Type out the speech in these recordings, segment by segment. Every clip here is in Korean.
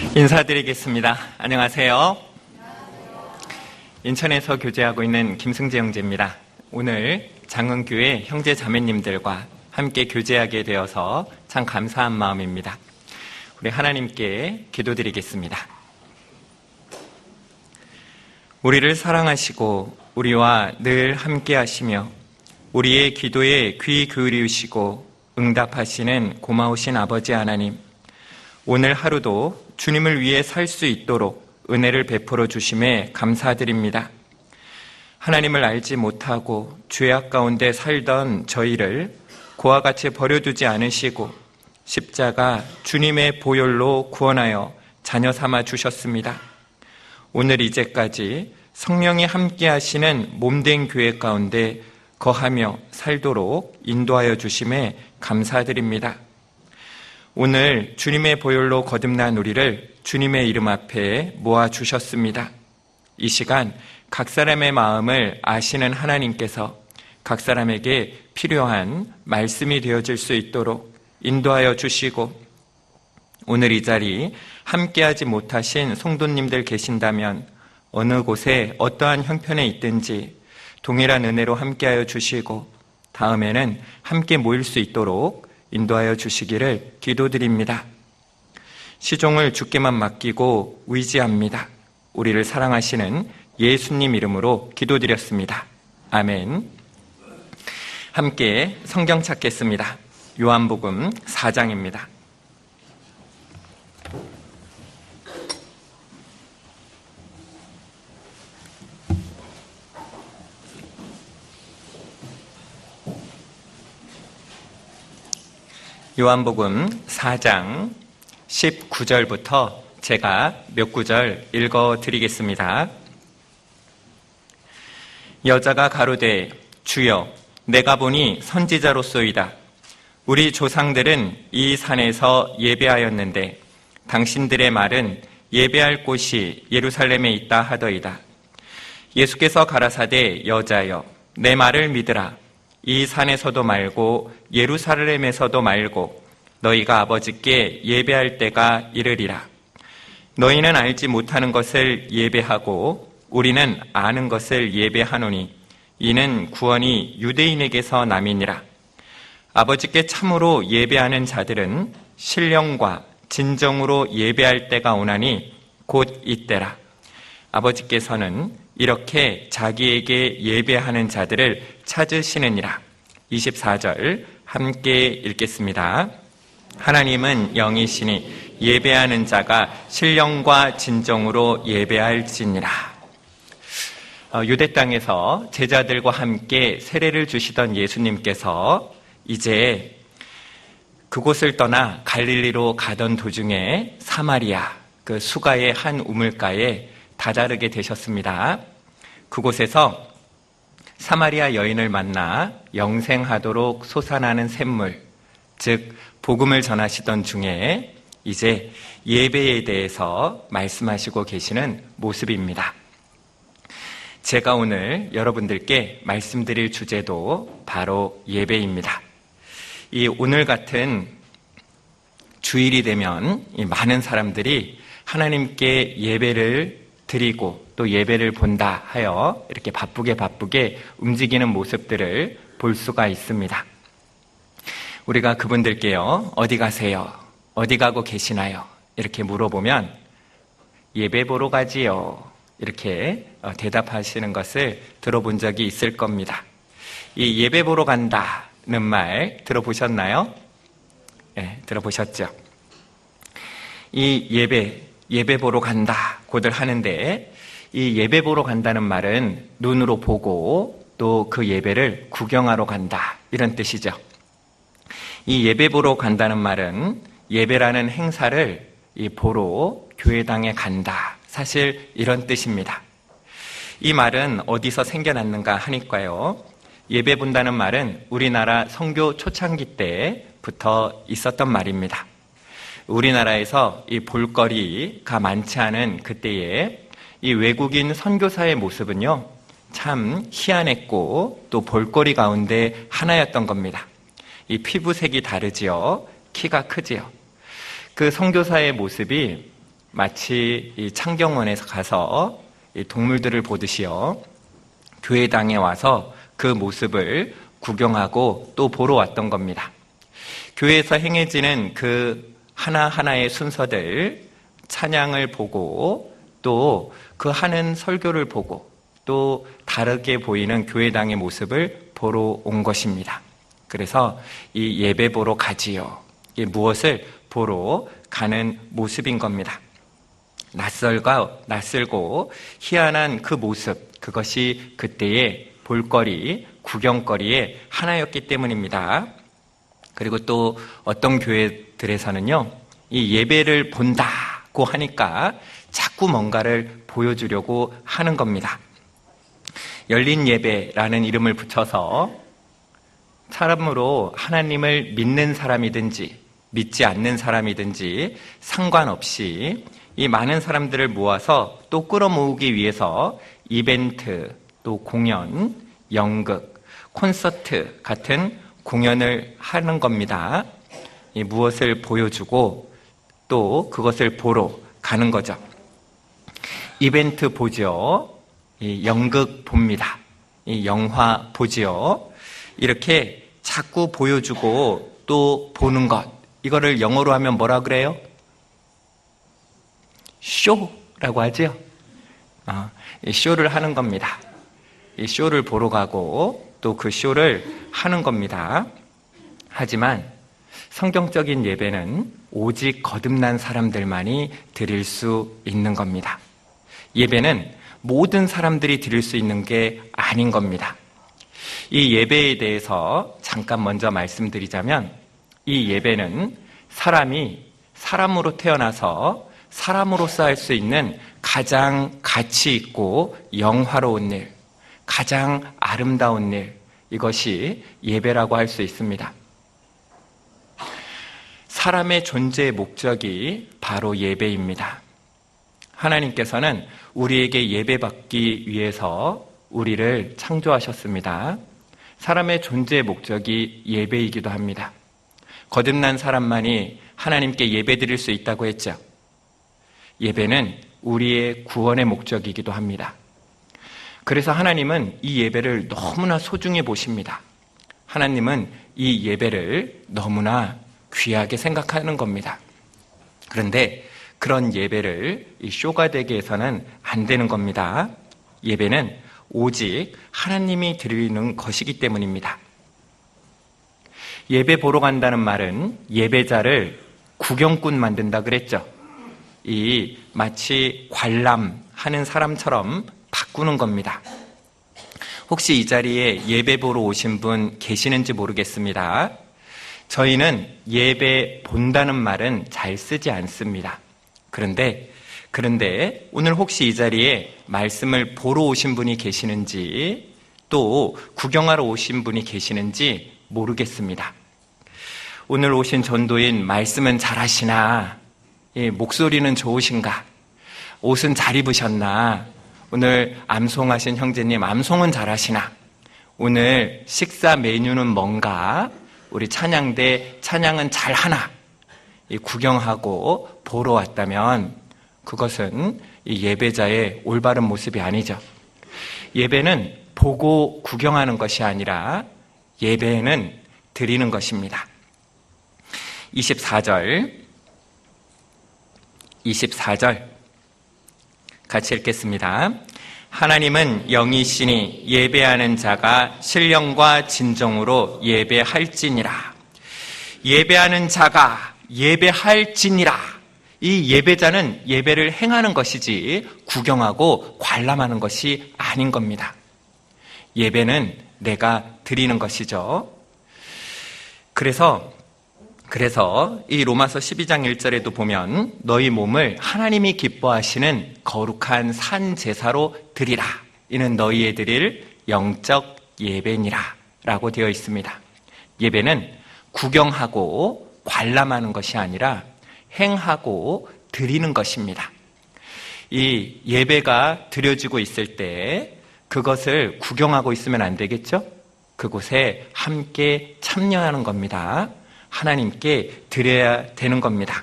인사드리겠습니다. 안녕하세요. 인천에서 교제하고 있는 김승재 형제입니다. 오늘 장흥교회 형제 자매님들과 함께 교제하게 되어서 참 감사한 마음입니다. 우리 하나님께 기도드리겠습니다. 우리를 사랑하시고 우리와 늘 함께 하시며 우리의 기도에 귀 기울이시고 응답하시는 고마우신 아버지 하나님, 오늘 하루도 주님을 위해 살 수 있도록 은혜를 베풀어 주심에 감사드립니다. 하나님을 알지 못하고 죄악 가운데 살던 저희를 그와 같이 버려두지 않으시고 십자가 주님의 보혈로 구원하여 자녀 삼아 주셨습니다. 오늘 이제까지 성령이 함께 하시는 몸된 교회 가운데 거하며 살도록 인도하여 주심에 감사드립니다. 오늘 주님의 보혈로 거듭난 우리를 주님의 이름 앞에 모아주셨습니다. 이 시간 각 사람의 마음을 아시는 하나님께서 각 사람에게 필요한 말씀이 되어질 수 있도록 인도하여 주시고, 오늘 이 자리 함께하지 못하신 성도님들 계신다면 어느 곳에 어떠한 형편에 있든지 동일한 은혜로 함께하여 주시고 다음에는 함께 모일 수 있도록 인도하여 주시기를 기도드립니다. 시종을 주께만 맡기고 의지합니다. 우리를 사랑하시는 예수님 이름으로 기도드렸습니다. 아멘. 함께 성경 찾겠습니다. 요한복음 4장입니다. 요한복음 4장 19절부터 제가 몇 구절 읽어드리겠습니다. 여자가 가로되 주여, 내가 보니 선지자로소이다. 우리 조상들은 이 산에서 예배하였는데 당신들의 말은 예배할 곳이 예루살렘에 있다 하더이다. 예수께서 가라사대 여자여, 내 말을 믿으라. 이 산에서도 말고 예루살렘에서도 말고 너희가 아버지께 예배할 때가 이르리라. 너희는 알지 못하는 것을 예배하고 우리는 아는 것을 예배하노니 이는 구원이 유대인에게서 남이니라. 아버지께 참으로 예배하는 자들은 신령과 진정으로 예배할 때가 오나니 곧 이때라. 아버지께서는 이렇게 자기에게 예배하는 자들을 찾으시느니라. 24절 함께 읽겠습니다. 하나님은 영이시니 예배하는 자가 신령과 진정으로 예배할지니라. 유대 땅에서 제자들과 함께 세례를 주시던 예수님께서 이제 그곳을 떠나 갈릴리로 가던 도중에 사마리아 그 수가의 한 우물가에 다다르게 되셨습니다. 그곳에서 사마리아 여인을 만나 영생하도록 솟아나는 샘물, 즉 복음을 전하시던 중에 이제 예배에 대해서 말씀하시고 계시는 모습입니다. 제가 오늘 여러분들께 말씀드릴 주제도 바로 예배입니다. 이 오늘 같은 주일이 되면 많은 사람들이 하나님께 예배를 드리고 또 예배를 본다 하여 이렇게 바쁘게 움직이는 모습들을 볼 수가 있습니다. 우리가 그분들께요, 어디 가세요? 어디 가고 계시나요? 이렇게 물어보면 예배 보러 가지요. 이렇게 대답하시는 것을 들어본 적이 있을 겁니다. 이 예배 보러 간다는 말 들어보셨나요? 네, 들어보셨죠? 이 예배 보러 간다고들 하는데 이 예배 보러 간다는 말은 눈으로 보고 또 그 예배를 구경하러 간다 이런 뜻이죠. 이 예배 보러 간다는 말은 예배라는 행사를 보러 교회당에 간다. 사실 이런 뜻입니다. 이 말은 어디서 생겨났는가 하니까요. 예배 본다는 말은 우리나라 선교 초창기 때부터 있었던 말입니다. 우리나라에서 이 볼거리가 많지 않은 그때에 이 외국인 선교사의 모습은요, 참 희한했고 또 볼거리 가운데 하나였던 겁니다. 이 피부색이 다르지요. 키가 크지요. 그 선교사의 모습이 마치 이 창경원에서 가서 이 동물들을 보듯이요, 교회당에 와서 그 모습을 구경하고 또 보러 왔던 겁니다. 교회에서 행해지는 그 하나하나의 순서들, 찬양을 보고 또 그 하는 설교를 보고 또 다르게 보이는 교회당의 모습을 보러 온 것입니다. 그래서 이 예배 보러 가지요. 이게 무엇을 보러 가는 모습인 겁니다. 낯설고 희한한 그 모습, 그것이 그때의 볼거리, 구경거리의 하나였기 때문입니다. 그리고 또 어떤 교회들에서는요, 이 예배를 본다고 하니까 자꾸 뭔가를 보여주려고 하는 겁니다. 열린 예배라는 이름을 붙여서 참으로 하나님을 믿는 사람이든지 믿지 않는 사람이든지 상관없이 이 많은 사람들을 모아서 또 끌어모으기 위해서 이벤트, 또 공연, 연극, 콘서트 같은 공연을 하는 겁니다. 이 무엇을 보여주고 또 그것을 보러 가는 거죠. 이벤트 보죠. 이 연극 봅니다. 이 영화 보지요. 이렇게 자꾸 보여주고 또 보는 것, 이거를 영어로 하면 뭐라 그래요? 쇼라고 하죠. 이 쇼를 하는 겁니다. 이 쇼를 보러 가고 또 그 쇼를 하는 겁니다. 하지만 성경적인 예배는 오직 거듭난 사람들만이 드릴 수 있는 겁니다. 예배는 모든 사람들이 드릴 수 있는 게 아닌 겁니다. 이 예배에 대해서 잠깐 먼저 말씀드리자면, 이 예배는 사람이 사람으로 태어나서 사람으로서 할 수 있는 가장 가치 있고 영화로운 일, 가장 아름다운 일, 이것이 예배라고 할 수 있습니다. 사람의 존재의 목적이 바로 예배입니다. 하나님께서는 우리에게 예배받기 위해서 우리를 창조하셨습니다. 사람의 존재의 목적이 예배이기도 합니다. 거듭난 사람만이 하나님께 예배드릴 수 있다고 했죠. 예배는 우리의 구원의 목적이기도 합니다. 그래서 하나님은 이 예배를 너무나 소중히 보십니다. 하나님은 이 예배를 너무나 귀하게 생각하는 겁니다. 그런데 그런 예배를 이 쇼가 되게 해서는 안 되는 겁니다. 예배는 오직 하나님이 드리는 것이기 때문입니다. 예배 보러 간다는 말은 예배자를 구경꾼 만든다 그랬죠. 이 마치 관람하는 사람처럼 바꾸는 겁니다. 혹시 이 자리에 예배 보러 오신 분 계시는지 모르겠습니다. 저희는 예배 본다는 말은 잘 쓰지 않습니다. 그런데 오늘 혹시 이 자리에 말씀을 보러 오신 분이 계시는지 또 구경하러 오신 분이 계시는지 모르겠습니다. 오늘 오신 전도인 말씀은 잘하시나? 목소리는 좋으신가? 옷은 잘 입으셨나? 오늘 암송하신 형제님 암송은 잘하시나? 오늘 식사 메뉴는 뭔가? 우리 찬양대 찬양은 잘하나? 구경하고 보러 왔다면 그것은 이 예배자의 올바른 모습이 아니죠. 예배는 보고 구경하는 것이 아니라 예배는 드리는 것입니다. 24절 같이 읽겠습니다. 하나님은 영이시니 예배하는 자가 신령과 진정으로 예배할지니라. 예배하는 자가 예배할지니라. 이 예배자는 예배를 행하는 것이지 구경하고 관람하는 것이 아닌 겁니다. 예배는 내가 드리는 것이죠. 그래서 이 로마서 12장 1절에도 보면 너희 몸을 하나님이 기뻐하시는 거룩한 산 제사로 드리라. 이는 너희의 드릴 영적 예배니라 라고 되어 있습니다. 예배는 구경하고 관람하는 것이 아니라 행하고 드리는 것입니다. 이 예배가 드려지고 있을 때 그것을 구경하고 있으면 안 되겠죠? 그곳에 함께 참여하는 겁니다. 하나님께 드려야 되는 겁니다.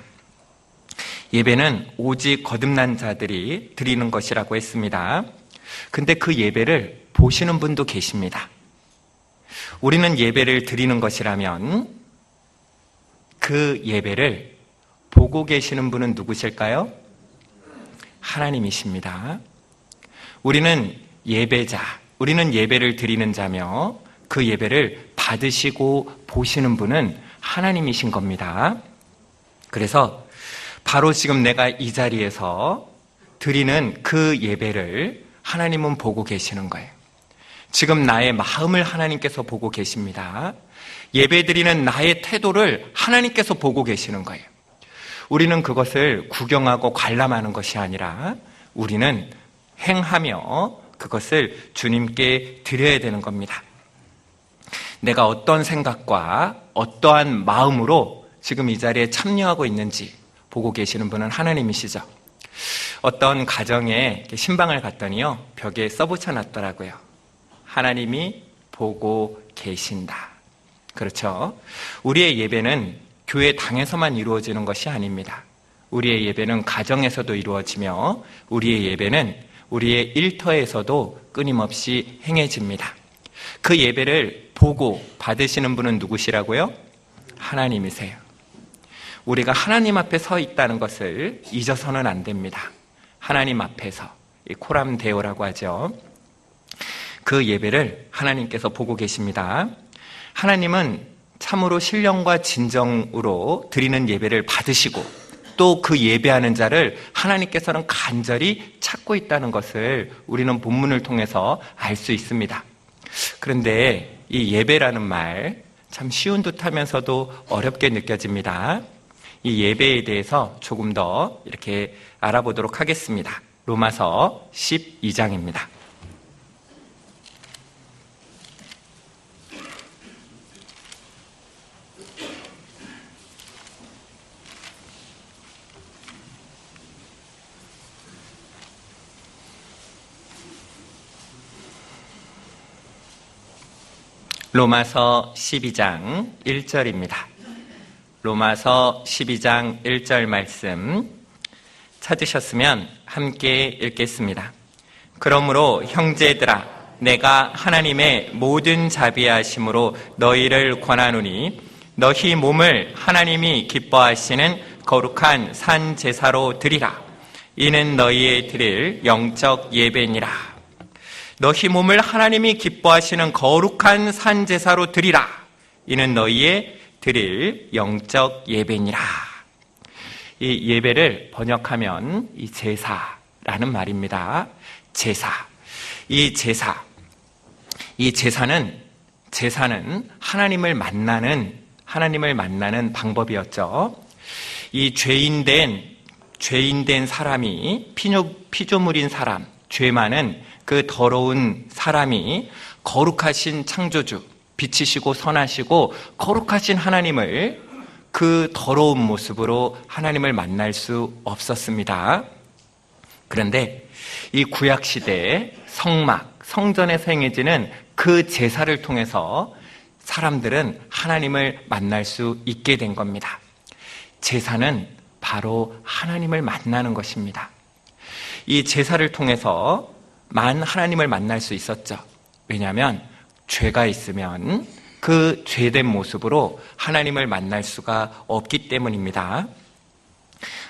예배는 오직 거듭난 자들이 드리는 것이라고 했습니다. 근데 그 예배를 보시는 분도 계십니다. 우리는 예배를 드리는 것이라면 그 예배를 보고 계시는 분은 누구실까요? 하나님이십니다. 우리는 예배자, 우리는 예배를 드리는 자며 그 예배를 받으시고 보시는 분은 하나님이신 겁니다. 그래서 바로 지금 내가 이 자리에서 드리는 그 예배를 하나님은 보고 계시는 거예요. 지금 나의 마음을 하나님께서 보고 계십니다. 예배 드리는 나의 태도를 하나님께서 보고 계시는 거예요. 우리는 그것을 구경하고 관람하는 것이 아니라 우리는 행하며 그것을 주님께 드려야 되는 겁니다. 내가 어떤 생각과 어떠한 마음으로 지금 이 자리에 참여하고 있는지 보고 계시는 분은 하나님이시죠. 어떤 가정에 신방을 갔더니요, 벽에 써붙여 놨더라고요. 하나님이 보고 계신다. 그렇죠? 우리의 예배는 교회 당에서만 이루어지는 것이 아닙니다. 우리의 예배는 가정에서도 이루어지며 우리의 예배는 우리의 일터에서도 끊임없이 행해집니다. 그 예배를 보고 받으시는 분은 누구시라고요? 하나님이세요. 우리가 하나님 앞에 서 있다는 것을 잊어서는 안 됩니다. 하나님 앞에서, 이 코람데오라고 하죠. 그 예배를 하나님께서 보고 계십니다. 하나님은 참으로 신령과 진정으로 드리는 예배를 받으시고 또 그 예배하는 자를 하나님께서는 간절히 찾고 있다는 것을 우리는 본문을 통해서 알 수 있습니다. 그런데 이 예배라는 말 참 쉬운 듯 하면서도 어렵게 느껴집니다. 이 예배에 대해서 조금 더 이렇게 알아보도록 하겠습니다. 로마서 12장입니다. 로마서 12장 1절입니다. 로마서 12장 1절 말씀 찾으셨으면 함께 읽겠습니다. 그러므로 형제들아, 내가 하나님의 모든 자비하심으로 너희를 권하노니 너희 몸을 하나님이 기뻐하시는 거룩한 산 제사로 드리라. 이는 너희의 드릴 영적 예배니라. 너희 몸을 하나님이 기뻐하시는 거룩한 산 제사로 드리라. 이는 너희의 드릴 영적 예배니라. 이 예배를 번역하면 이 제사라는 말입니다. 제사. 이 제사는 하나님을 만나는 방법이었죠. 이 죄인된 사람이 피조물인 사람, 죄 많은 그 더러운 사람이 거룩하신 창조주, 빛이시고 선하시고 거룩하신 하나님을 그 더러운 모습으로 하나님을 만날 수 없었습니다. 그런데 이 구약시대 성전에서 행해지는 그 제사를 통해서 사람들은 하나님을 만날 수 있게 된 겁니다. 제사는 바로 하나님을 만나는 것입니다. 이 제사를 통해서 하나님을 만날 수 있었죠. 왜냐하면 죄가 있으면 그 죄된 모습으로 하나님을 만날 수가 없기 때문입니다.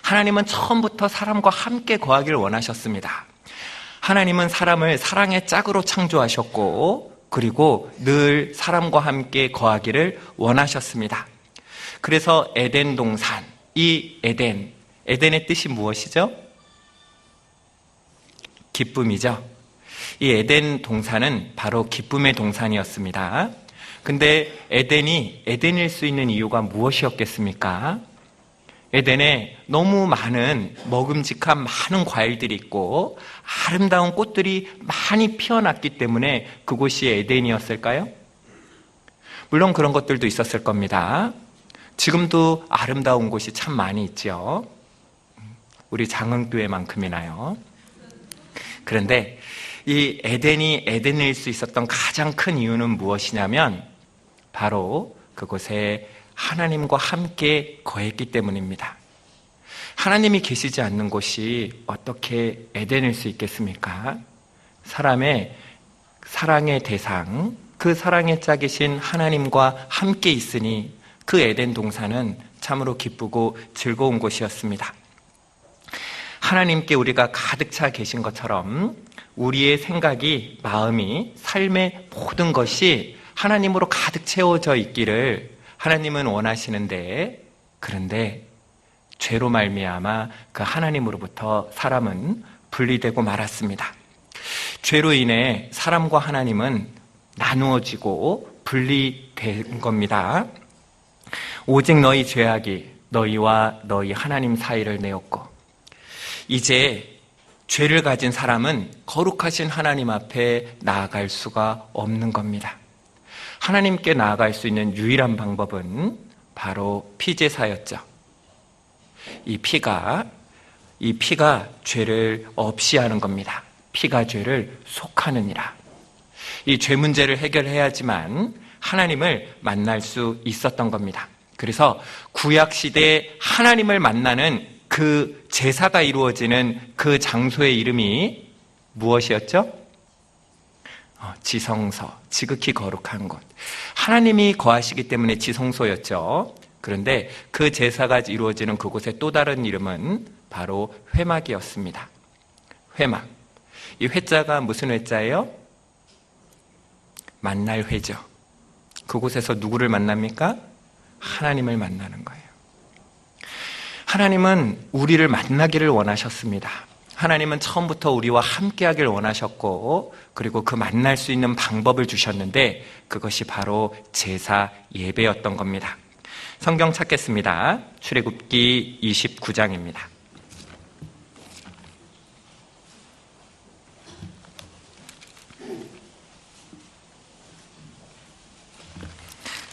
하나님은 처음부터 사람과 함께 거하기를 원하셨습니다. 하나님은 사람을 사랑의 짝으로 창조하셨고 그리고 늘 사람과 함께 거하기를 원하셨습니다. 그래서 에덴 동산, 이 에덴의 뜻이 무엇이죠? 기쁨이죠. 이 에덴 동산은 바로 기쁨의 동산이었습니다. 근데 에덴일 수 있는 이유가 무엇이었겠습니까? 에덴에 너무 많은 먹음직한 많은 과일들이 있고 아름다운 꽃들이 많이 피어났기 때문에 그곳이 에덴이었을까요? 물론 그런 것들도 있었을 겁니다. 지금도 아름다운 곳이 참 많이 있죠. 우리 장흥교회만큼이나요. 그런데 이 에덴이 에덴일 수 있었던 가장 큰 이유는 무엇이냐면 바로 그곳에 하나님과 함께 거했기 때문입니다. 하나님이 계시지 않는 곳이 어떻게 에덴일 수 있겠습니까? 사람의 사랑의 대상, 그 사랑의 짝이신 하나님과 함께 있으니 그 에덴 동산은 참으로 기쁘고 즐거운 곳이었습니다. 하나님께 우리가 가득 차 계신 것처럼 우리의 생각이, 마음이, 삶의 모든 것이 하나님으로 가득 채워져 있기를 하나님은 원하시는데, 그런데 죄로 말미암아 그 하나님으로부터 사람은 분리되고 말았습니다. 죄로 인해 사람과 하나님은 나누어지고 분리된 겁니다. 오직 너희 죄악이 너희와 너희 하나님 사이를 내었고, 이제 죄를 가진 사람은 거룩하신 하나님 앞에 나아갈 수가 없는 겁니다. 하나님께 나아갈 수 있는 유일한 방법은 바로 피제사였죠. 이 피가 죄를 없이 하는 겁니다. 피가 죄를 속하느니라. 이 죄 문제를 해결해야지만 하나님을 만날 수 있었던 겁니다. 그래서 구약시대에 하나님을 만나는 그 제사가 이루어지는 그 장소의 이름이 무엇이었죠? 지성소, 지극히 거룩한 곳. 하나님이 거하시기 때문에 지성소였죠. 그런데 그 제사가 이루어지는 그곳의 또 다른 이름은 바로 회막이었습니다. 회막. 이 회자가 무슨 회자예요? 만날 회죠. 그곳에서 누구를 만납니까? 하나님을 만나는 거예요. 하나님은 우리를 만나기를 원하셨습니다. 하나님은 처음부터 우리와 함께하길 원하셨고, 그리고 그 만날 수 있는 방법을 주셨는데 그것이 바로 제사 예배였던 겁니다. 성경 찾겠습니다. 출애굽기 29장입니다.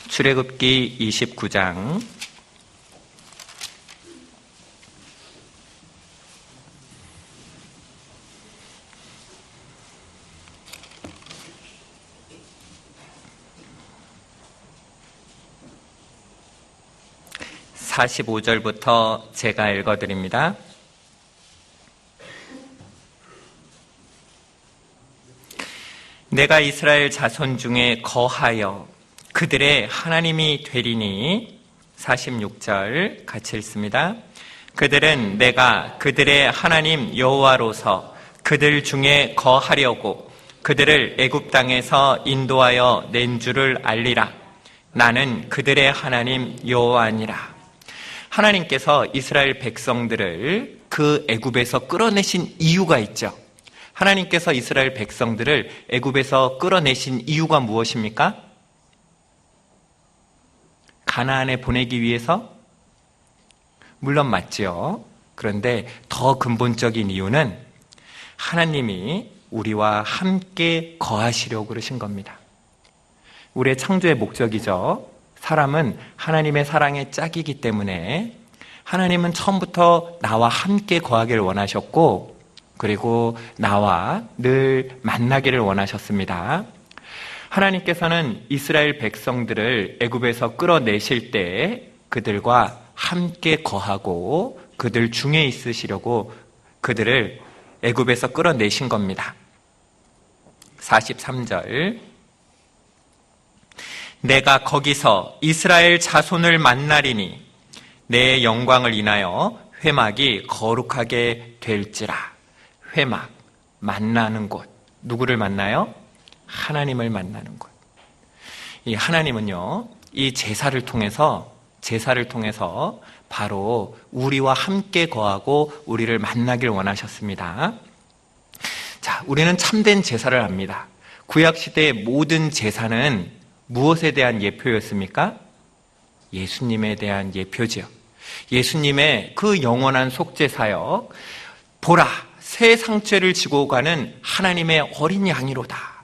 출애굽기 29장 45절부터 제가 읽어드립니다. 내가 이스라엘 자손 중에 거하여 그들의 하나님이 되리니, 46절 같이 읽습니다. 그들은 내가 그들의 하나님 여호와로서 그들 중에 거하려고 그들을 애굽 땅에서 인도하여 낸 줄을 알리라. 나는 그들의 하나님 여호와니라. 하나님께서 이스라엘 백성들을 그 애굽에서 끌어내신 이유가 있죠. 하나님께서 이스라엘 백성들을 애굽에서 끌어내신 이유가 무엇입니까? 가나안에 보내기 위해서? 물론 맞죠. 그런데 더 근본적인 이유는 하나님이 우리와 함께 거하시려고 그러신 겁니다. 우리의 창조의 목적이죠. 사람은 하나님의 사랑의 짝이기 때문에 하나님은 처음부터 나와 함께 거하기를 원하셨고, 그리고 나와 늘 만나기를 원하셨습니다. 하나님께서는 이스라엘 백성들을 애굽에서 끌어내실 때 그들과 함께 거하고 그들 중에 있으시려고 그들을 애굽에서 끌어내신 겁니다. 43절, 내가 거기서 이스라엘 자손을 만나리니 내 영광을 인하여 회막이 거룩하게 될지라. 회막, 만나는 곳. 누구를 만나요? 하나님을 만나는 곳. 이 하나님은요, 이 제사를 통해서 바로 우리와 함께 거하고 우리를 만나길 원하셨습니다. 자, 우리는 참된 제사를 압니다. 구약시대의 모든 제사는 무엇에 대한 예표였습니까? 예수님에 대한 예표지요. 예수님의 그 영원한 속죄사역, 보라, 새 상죄를 지고 가는 하나님의 어린 양이로다.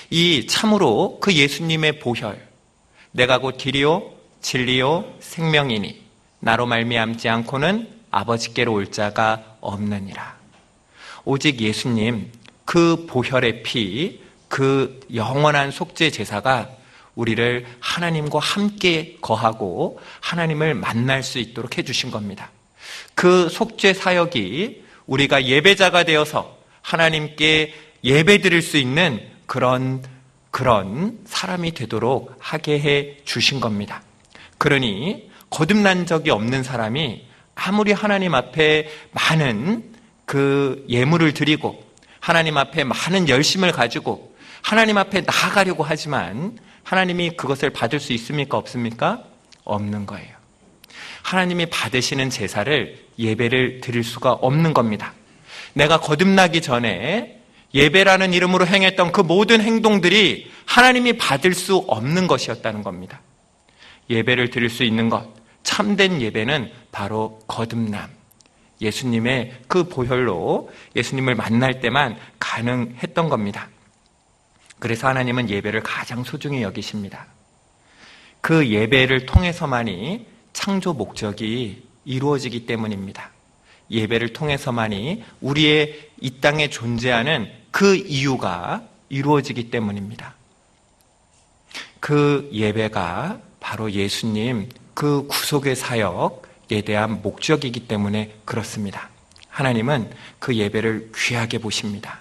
이 참으로 그 예수님의 보혈, 내가 곧 길이요 진리요 생명이니 나로 말미암지 않고는 아버지께로 올 자가 없느니라. 오직 예수님 그 보혈의 피, 그 영원한 속죄 제사가 우리를 하나님과 함께 거하고 하나님을 만날 수 있도록 해주신 겁니다. 그 속죄 사역이 우리가 예배자가 되어서 하나님께 예배 드릴 수 있는 그런 사람이 되도록 하게 해 주신 겁니다. 그러니 거듭난 적이 없는 사람이 아무리 하나님 앞에 많은 그 예물을 드리고 하나님 앞에 많은 열심을 가지고 하나님 앞에 나아가려고 하지만 하나님이 그것을 받을 수 있습니까? 없습니까? 없는 거예요. 하나님이 받으시는 제사를 예배를 드릴 수가 없는 겁니다. 내가 거듭나기 전에 예배라는 이름으로 행했던 그 모든 행동들이 하나님이 받을 수 없는 것이었다는 겁니다. 예배를 드릴 수 있는 것, 참된 예배는 바로 거듭남, 예수님의 그 보혈로 예수님을 만날 때만 가능했던 겁니다. 그래서 하나님은 예배를 가장 소중히 여기십니다. 그 예배를 통해서만이 창조 목적이 이루어지기 때문입니다. 예배를 통해서만이 우리의 이 땅에 존재하는 그 이유가 이루어지기 때문입니다. 그 예배가 바로 예수님 그 구속의 사역에 대한 목적이기 때문에 그렇습니다. 하나님은 그 예배를 귀하게 보십니다.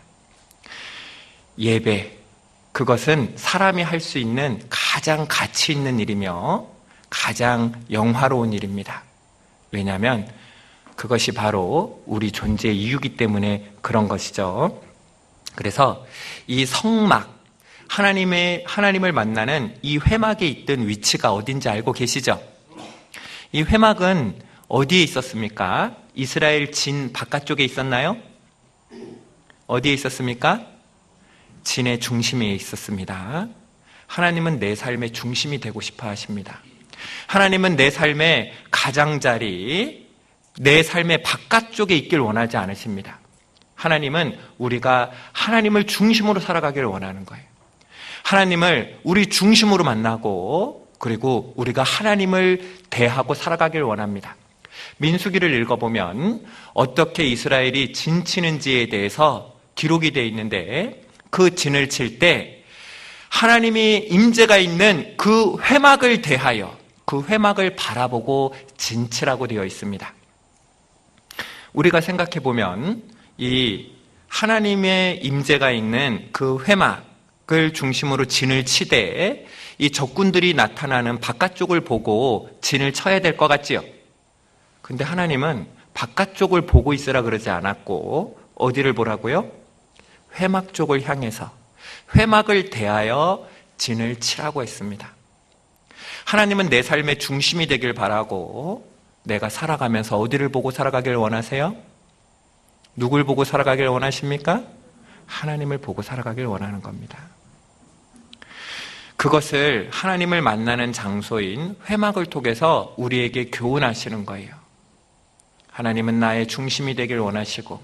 예배, 그것은 사람이 할 수 있는 가장 가치 있는 일이며 가장 영화로운 일입니다. 왜냐하면 그것이 바로 우리 존재의 이유이기 때문에 그런 것이죠. 그래서 이 성막, 하나님을 만나는 이 회막에 있던 위치가 어딘지 알고 계시죠? 이 회막은 어디에 있었습니까? 이스라엘 진 바깥쪽에 있었나요? 어디에 있었습니까? 진의 중심에 있었습니다. 하나님은 내 삶의 중심이 되고 싶어 하십니다. 하나님은 내 삶의 가장자리, 내 삶의 바깥쪽에 있길 원하지 않으십니다. 하나님은 우리가 하나님을 중심으로 살아가기를 원하는 거예요. 하나님을 우리 중심으로 만나고 그리고 우리가 하나님을 대하고 살아가길 원합니다. 민수기를 읽어보면 어떻게 이스라엘이 진 치는지에 대해서 기록이 되어 있는데 그 진을 칠 때 하나님이 임재가 있는 그 회막을 대하여 그 회막을 바라보고 진치라고 되어 있습니다. 우리가 생각해보면 이 하나님의 임재가 있는 그 회막을 중심으로 진을 치되 이 적군들이 나타나는 바깥쪽을 보고 진을 쳐야 될 것 같지요? 근데 하나님은 바깥쪽을 보고 있으라 그러지 않았고 어디를 보라고요? 회막 쪽을 향해서 회막을 대하여 진을 치라고 했습니다. 하나님은 내 삶의 중심이 되길 바라고 내가 살아가면서 어디를 보고 살아가길 원하세요? 누굴 보고 살아가길 원하십니까? 하나님을 보고 살아가길 원하는 겁니다. 그것을 하나님을 만나는 장소인 회막을 통해서 우리에게 교훈하시는 거예요. 하나님은 나의 중심이 되길 원하시고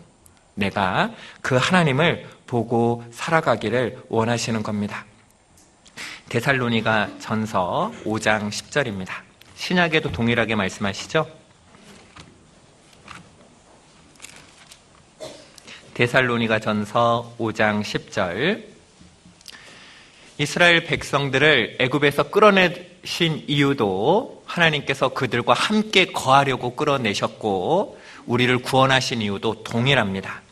내가 그 하나님을 보고 살아가기를 원하시는 겁니다. 데살로니가 전서 5장 10절입니다. 신약에도 동일하게 말씀하시죠? 데살로니가 전서 5장 10절. 이스라엘 백성들을 애굽에서 끌어내신 이유도 하나님께서 그들과 함께 거하려고 끌어내셨고 우리를 구원하신 이유도 동일합니다.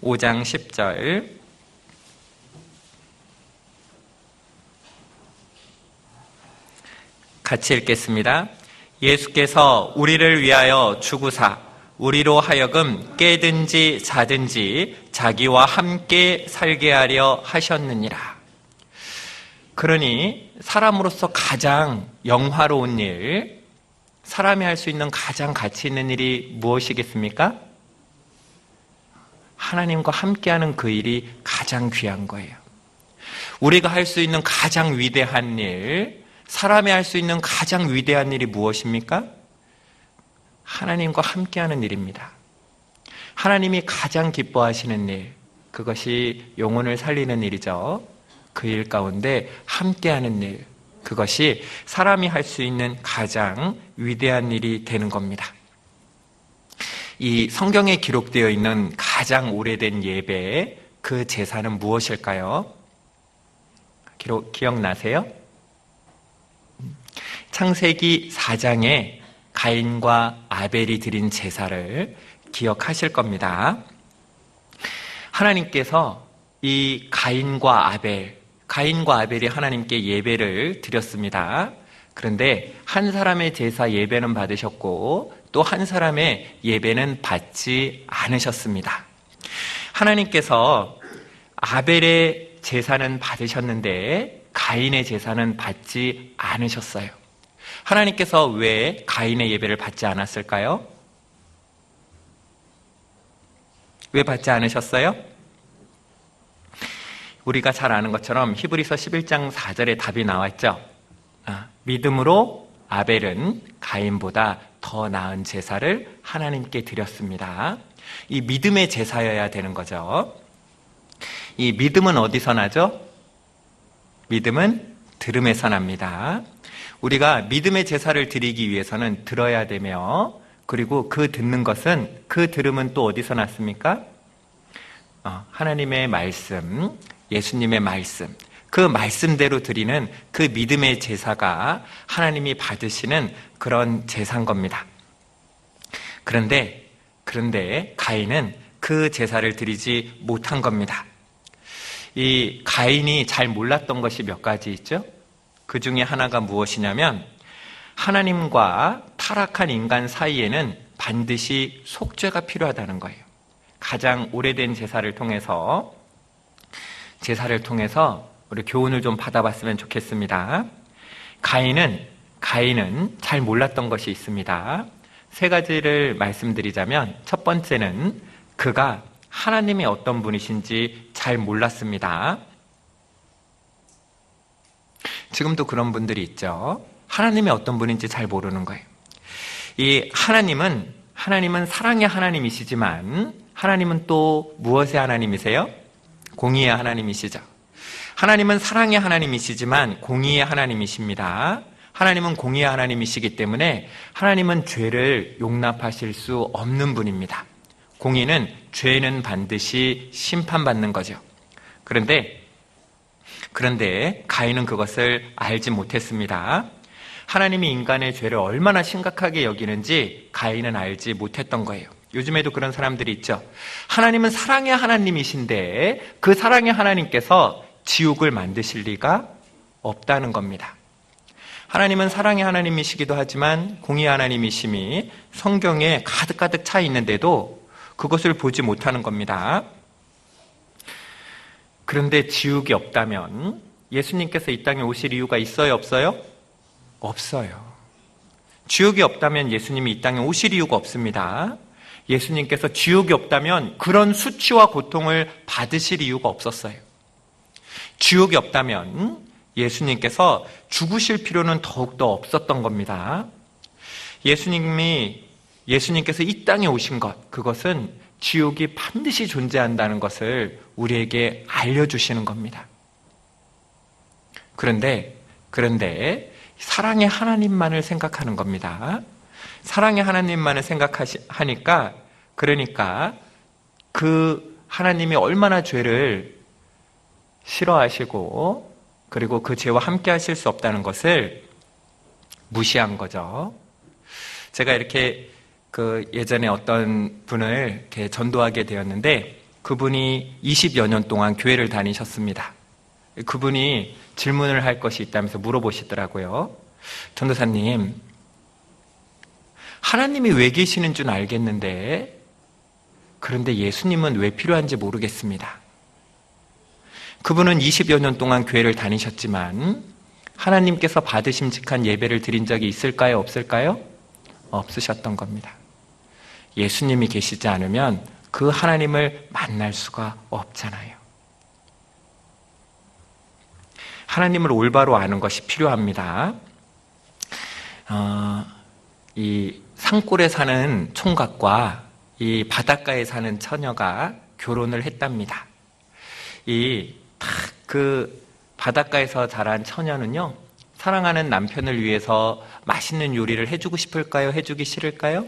5장 10절. 같이 읽겠습니다. 예수께서 우리를 위하여 죽으사 우리로 하여금 깨든지 자든지 자기와 함께 살게 하려 하셨느니라. 그러니 사람으로서 가장 영화로운 일, 사람이 할 수 있는 가장 가치 있는 일이 무엇이겠습니까? 하나님과 함께하는 그 일이 가장 귀한 거예요. 우리가 할 수 있는 가장 위대한 일, 사람이 할 수 있는 가장 위대한 일이 무엇입니까? 하나님과 함께하는 일입니다. 하나님이 가장 기뻐하시는 일, 그것이 영혼을 살리는 일이죠. 그 일 가운데 함께하는 일, 그것이 사람이 할 수 있는 가장 위대한 일이 되는 겁니다. 이 성경에 기록되어 있는 가장 오래된 예배, 그 제사는 무엇일까요? 기억나세요? 창세기 4장에 가인과 아벨이 드린 제사를 기억하실 겁니다. 하나님께서 이 가인과 아벨이 하나님께 예배를 드렸습니다. 그런데 한 사람의 제사 예배는 받으셨고 또 한 사람의 예배는 받지 않으셨습니다. 하나님께서 아벨의 제사는 받으셨는데 가인의 제사는 받지 않으셨어요. 하나님께서 왜 가인의 예배를 받지 않았을까요? 왜 받지 않으셨어요? 우리가 잘 아는 것처럼 히브리서 11장 4절에 답이 나왔죠. 믿음으로 아벨은 가인보다 더 나은 제사를 하나님께 드렸습니다. 이 믿음의 제사여야 되는 거죠. 이 믿음은 어디서 나죠? 믿음은 들음에서 납니다. 우리가 믿음의 제사를 드리기 위해서는 들어야 되며, 그리고 그 듣는 것은, 그 들음은 또 어디서 났습니까? 하나님의 말씀, 예수님의 말씀, 그 말씀대로 드리는 그 믿음의 제사가 하나님이 받으시는 그런 제사인 겁니다. 그런데 가인은 그 제사를 드리지 못한 겁니다. 이 가인이 잘 몰랐던 것이 몇 가지 있죠? 그 중에 하나가 무엇이냐면 하나님과 타락한 인간 사이에는 반드시 속죄가 필요하다는 거예요. 가장 오래된 제사를 통해서 우리 교훈을 좀 받아봤으면 좋겠습니다. 가인은 잘 몰랐던 것이 있습니다. 세 가지를 말씀드리자면 첫 번째는 그가 하나님이 어떤 분이신지 잘 몰랐습니다. 지금도 그런 분들이 있죠. 하나님이 어떤 분인지 잘 모르는 거예요. 이 하나님은 사랑의 하나님이시지만 하나님은 또 무엇의 하나님이세요? 공의의 하나님이시죠. 하나님은 사랑의 하나님이시지만 공의의 하나님이십니다. 하나님은 공의의 하나님이시기 때문에 하나님은 죄를 용납하실 수 없는 분입니다. 공의는 죄는 반드시 심판받는 거죠. 그런데 가인은 그것을 알지 못했습니다. 하나님이 인간의 죄를 얼마나 심각하게 여기는지 가인은 알지 못했던 거예요. 요즘에도 그런 사람들이 있죠. 하나님은 사랑의 하나님이신데 그 사랑의 하나님께서 지옥을 만드실 리가 없다는 겁니다. 하나님은 사랑의 하나님이시기도 하지만 공의의 하나님이심이 성경에 가득가득 차 있는데도 그것을 보지 못하는 겁니다. 그런데 지옥이 없다면 예수님께서 이 땅에 오실 이유가 있어요, 없어요? 없어요. 지옥이 없다면 예수님이 이 땅에 오실 이유가 없습니다. 예수님께서 지옥이 없다면 그런 수치와 고통을 받으실 이유가 없었어요. 지옥이 없다면 예수님께서 죽으실 필요는 더욱더 없었던 겁니다. 예수님께서 이 땅에 오신 것, 그것은 지옥이 반드시 존재한다는 것을 우리에게 알려주시는 겁니다. 그런데 사랑의 하나님만을 생각하는 겁니다. 사랑의 하나님만을 생각하니까 그러니까 그 하나님이 얼마나 죄를 싫어하시고 그리고 그 죄와 함께 하실 수 없다는 것을 무시한 거죠. 제가 이렇게 예전에 어떤 분을 이렇게 전도하게 되었는데 그분이 20여 년 동안 교회를 다니셨습니다. 그분이 질문을 할 것이 있다면서 물어보시더라고요. 전도사님, 하나님이 왜 계시는 줄 알겠는데 그런데 예수님은 왜 필요한지 모르겠습니다. 그분은 20여 년 동안 교회를 다니셨지만 하나님께서 받으심직한 예배를 드린 적이 있을까요? 없을까요? 없으셨던 겁니다. 예수님이 계시지 않으면 그 하나님을 만날 수가 없잖아요. 하나님을 올바로 아는 것이 필요합니다. 이 산골에 사는 총각과 이 바닷가에 사는 처녀가 결혼을 했답니다. 그 바닷가에서 자란 처녀는요, 사랑하는 남편을 위해서 맛있는 요리를 해주고 싶을까요? 해주기 싫을까요?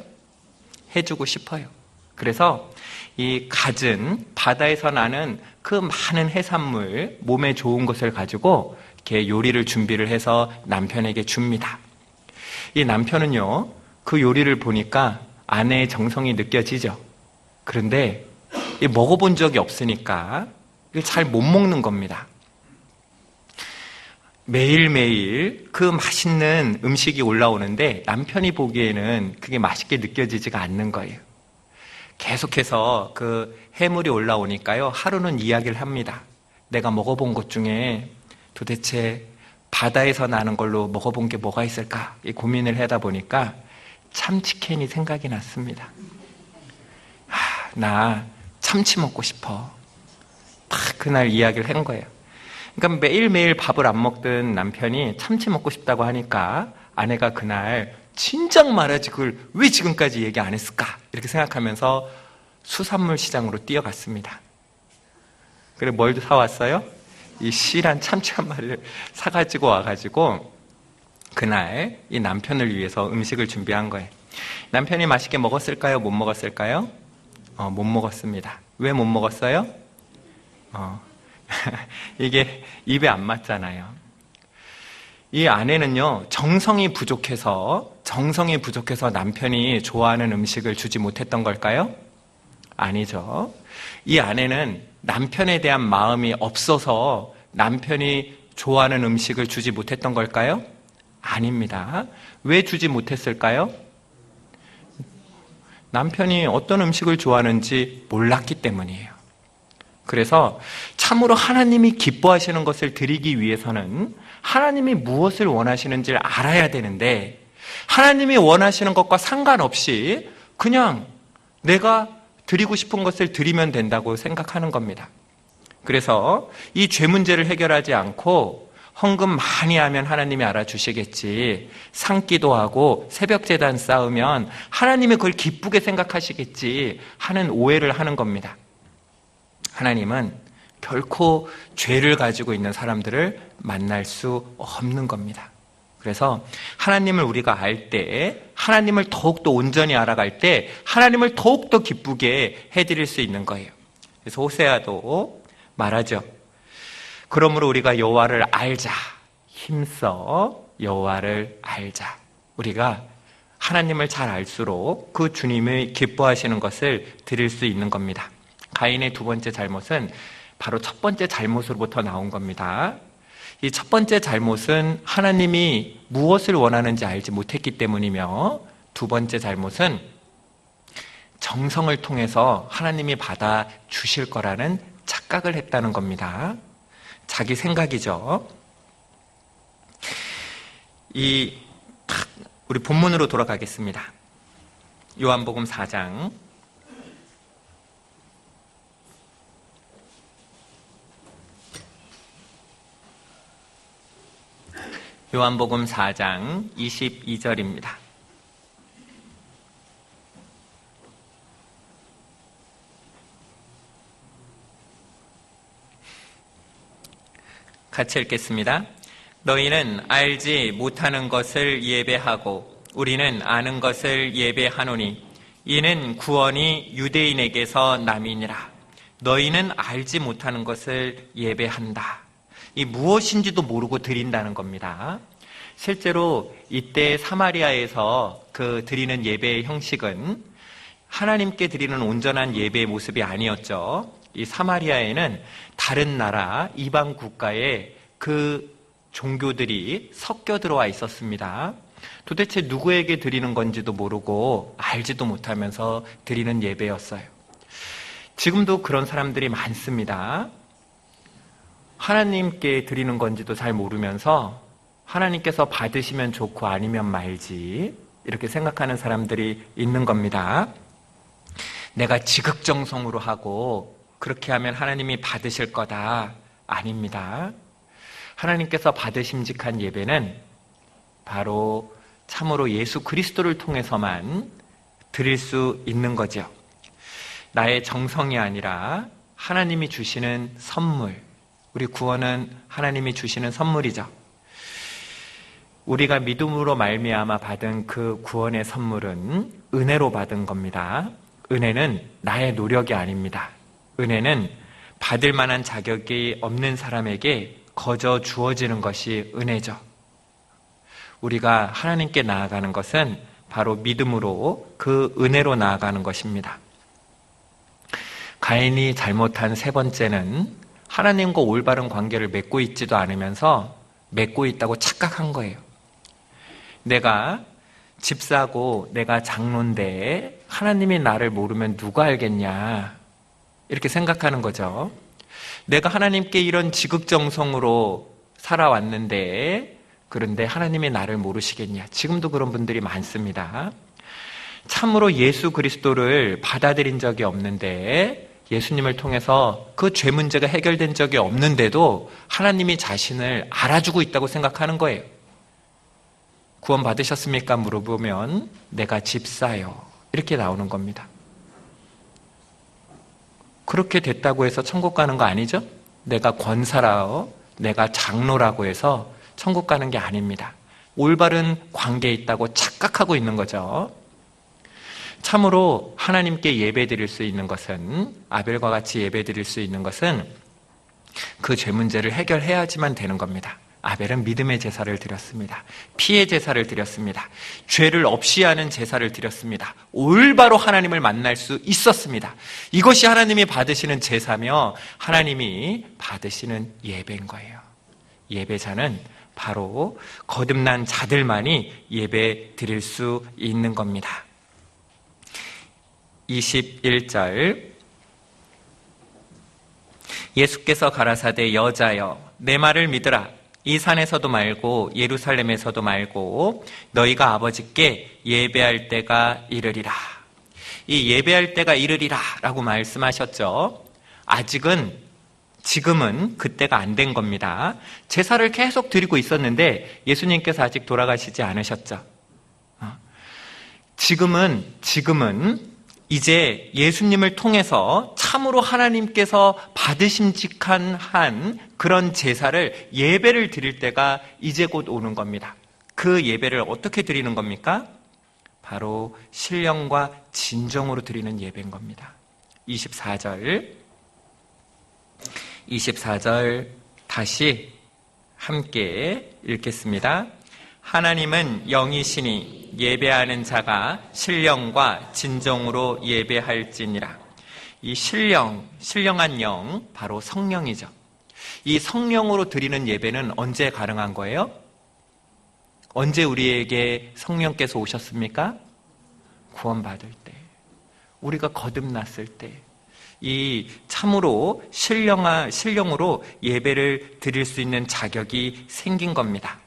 해주고 싶어요. 그래서 이 갖은 바다에서 나는 그 많은 해산물, 몸에 좋은 것을 가지고 이렇게 요리를 준비를 해서 남편에게 줍니다. 이 남편은요, 그 요리를 보니까 아내의 정성이 느껴지죠. 그런데 먹어본 적이 없으니까 이걸 잘 못 먹는 겁니다. 매일매일 그 맛있는 음식이 올라오는데 남편이 보기에는 그게 맛있게 느껴지지가 않는 거예요. 계속해서 그 해물이 올라오니까요, 하루는 이야기를 합니다. 내가 먹어본 것 중에 도대체 바다에서 나는 걸로 먹어본 게 뭐가 있을까? 이 고민을 하다 보니까 참치캔이 생각이 났습니다. 나 참치 먹고 싶어. 딱 그날 이야기를 한 거예요. 그러니까 매일매일 밥을 안 먹던 남편이 참치 먹고 싶다고 하니까 아내가 그날 진작 말하지 그걸 왜 지금까지 얘기 안 했을까? 이렇게 생각하면서 수산물 시장으로 뛰어갔습니다. 그래 뭘 사왔어요? 이 실한 참치 한 마리를 사가지고 와가지고 그날 이 남편을 위해서 음식을 준비한 거예요. 남편이 맛있게 먹었을까요? 못 먹었을까요? 못 먹었습니다. 왜 못 먹었어요? 이게 입에 안 맞잖아요. 이 아내는요, 정성이 부족해서 남편이 좋아하는 음식을 주지 못했던 걸까요? 아니죠. 이 아내는 남편에 대한 마음이 없어서 남편이 좋아하는 음식을 주지 못했던 걸까요? 아닙니다. 왜 주지 못했을까요? 남편이 어떤 음식을 좋아하는지 몰랐기 때문이에요. 그래서 참으로 하나님이 기뻐하시는 것을 드리기 위해서는 하나님이 무엇을 원하시는지를 알아야 되는데 하나님이 원하시는 것과 상관없이 그냥 내가 드리고 싶은 것을 드리면 된다고 생각하는 겁니다. 그래서 이 죄 문제를 해결하지 않고 헌금 많이 하면 하나님이 알아주시겠지, 상기도 하고 새벽제단 쌓으면 하나님이 그걸 기쁘게 생각하시겠지 하는 오해를 하는 겁니다. 하나님은 결코 죄를 가지고 있는 사람들을 만날 수 없는 겁니다. 그래서 하나님을 우리가 알 때, 하나님을 더욱더 온전히 알아갈 때 하나님을 더욱더 기쁘게 해드릴 수 있는 거예요. 그래서 호세아도 말하죠. 그러므로 우리가 여호와를 알자. 힘써 여호와를 알자. 우리가 하나님을 잘 알수록 그 주님의 기뻐하시는 것을 드릴 수 있는 겁니다. 가인의 두 번째 잘못은 바로 첫 번째 잘못으로부터 나온 겁니다. 이 첫 번째 잘못은 하나님이 무엇을 원하는지 알지 못했기 때문이며, 두 번째 잘못은 정성을 통해서 하나님이 받아 주실 거라는 착각을 했다는 겁니다. 자기 생각이죠. 우리 본문으로 돌아가겠습니다. 요한복음 4장 요한복음 4장 22절입니다. 같이 읽겠습니다. 너희는 알지 못하는 것을 예배하고 우리는 아는 것을 예배하노니 이는 구원이 유대인에게서 남이니라. 너희는 알지 못하는 것을 예배한다. 이 무엇인지도 모르고 드린다는 겁니다. 실제로 이때 사마리아에서 그 드리는 예배의 형식은 하나님께 드리는 온전한 예배의 모습이 아니었죠. 이 사마리아에는 다른 나라 이방 국가의 그 종교들이 섞여 들어와 있었습니다. 도대체 누구에게 드리는 건지도 모르고 알지도 못하면서 드리는 예배였어요. 지금도 그런 사람들이 많습니다. 하나님께 드리는 건지도 잘 모르면서 하나님께서 받으시면 좋고 아니면 말지 이렇게 생각하는 사람들이 있는 겁니다. 내가 지극정성으로 하고 그렇게 하면 하나님이 받으실 거다. 아닙니다. 하나님께서 받으심직한 예배는 바로 참으로 예수 그리스도를 통해서만 드릴 수 있는 거죠. 나의 정성이 아니라 하나님이 주시는 선물, 우리 구원은 하나님이 주시는 선물이죠. 우리가 믿음으로 말미암아 받은 그 구원의 선물은 은혜로 받은 겁니다. 은혜는 나의 노력이 아닙니다. 은혜는 받을 만한 자격이 없는 사람에게 거저 주어지는 것이 은혜죠. 우리가 하나님께 나아가는 것은 바로 믿음으로 그 은혜로 나아가는 것입니다. 가인이 잘못한 세 번째는 하나님과 올바른 관계를 맺고 있지도 않으면서 맺고 있다고 착각한 거예요. 내가 집사고 내가 장로인데 하나님이 나를 모르면 누가 알겠냐, 이렇게 생각하는 거죠. 내가 하나님께 이런 지극정성으로 살아왔는데 그런데 하나님이 나를 모르시겠냐. 지금도 그런 분들이 많습니다. 참으로 예수 그리스도를 받아들인 적이 없는데, 예수님을 통해서 그 죄 문제가 해결된 적이 없는데도 하나님이 자신을 알아주고 있다고 생각하는 거예요. 구원 받으셨습니까? 물어보면 내가 집사요, 이렇게 나오는 겁니다. 그렇게 됐다고 해서 천국 가는 거 아니죠? 내가 권사라고, 내가 장로라고 해서 천국 가는 게 아닙니다. 올바른 관계에 있다고 착각하고 있는 거죠. 참으로 하나님께 예배드릴 수 있는 것은, 아벨과 같이 예배드릴 수 있는 것은 그 죄 문제를 해결해야지만 되는 겁니다. 아벨은 믿음의 제사를 드렸습니다. 피의 제사를 드렸습니다. 죄를 없이 하는 제사를 드렸습니다. 올바로 하나님을 만날 수 있었습니다. 이것이 하나님이 받으시는 제사며 하나님이 받으시는 예배인 거예요. 예배자는 바로 거듭난 자들만이 예배 드릴 수 있는 겁니다. 21절, 예수께서 가라사대 여자여 내 말을 믿으라. 이 산에서도 말고 예루살렘에서도 말고 너희가 아버지께 예배할 때가 이르리라. 이 예배할 때가 이르리라 라고 말씀하셨죠. 지금은 그때가 안 된 겁니다. 제사를 계속 드리고 있었는데 예수님께서 아직 돌아가시지 않으셨죠. 지금은 이제 예수님을 통해서 참으로 하나님께서 받으심직한 한 그런 제사를, 예배를 드릴 때가 이제 곧 오는 겁니다. 그 예배를 어떻게 드리는 겁니까? 바로 신령과 진정으로 드리는 예배인 겁니다. 24절 다시 함께 읽겠습니다. 하나님은 영이시니 예배하는 자가 신령과 진정으로 예배할지니라. 이 신령한 영, 바로 성령이죠. 이 성령으로 드리는 예배는 언제 가능한 거예요? 언제 우리에게 성령께서 오셨습니까? 구원받을 때, 우리가 거듭났을 때, 이 참으로 신령으로 예배를 드릴 수 있는 자격이 생긴 겁니다.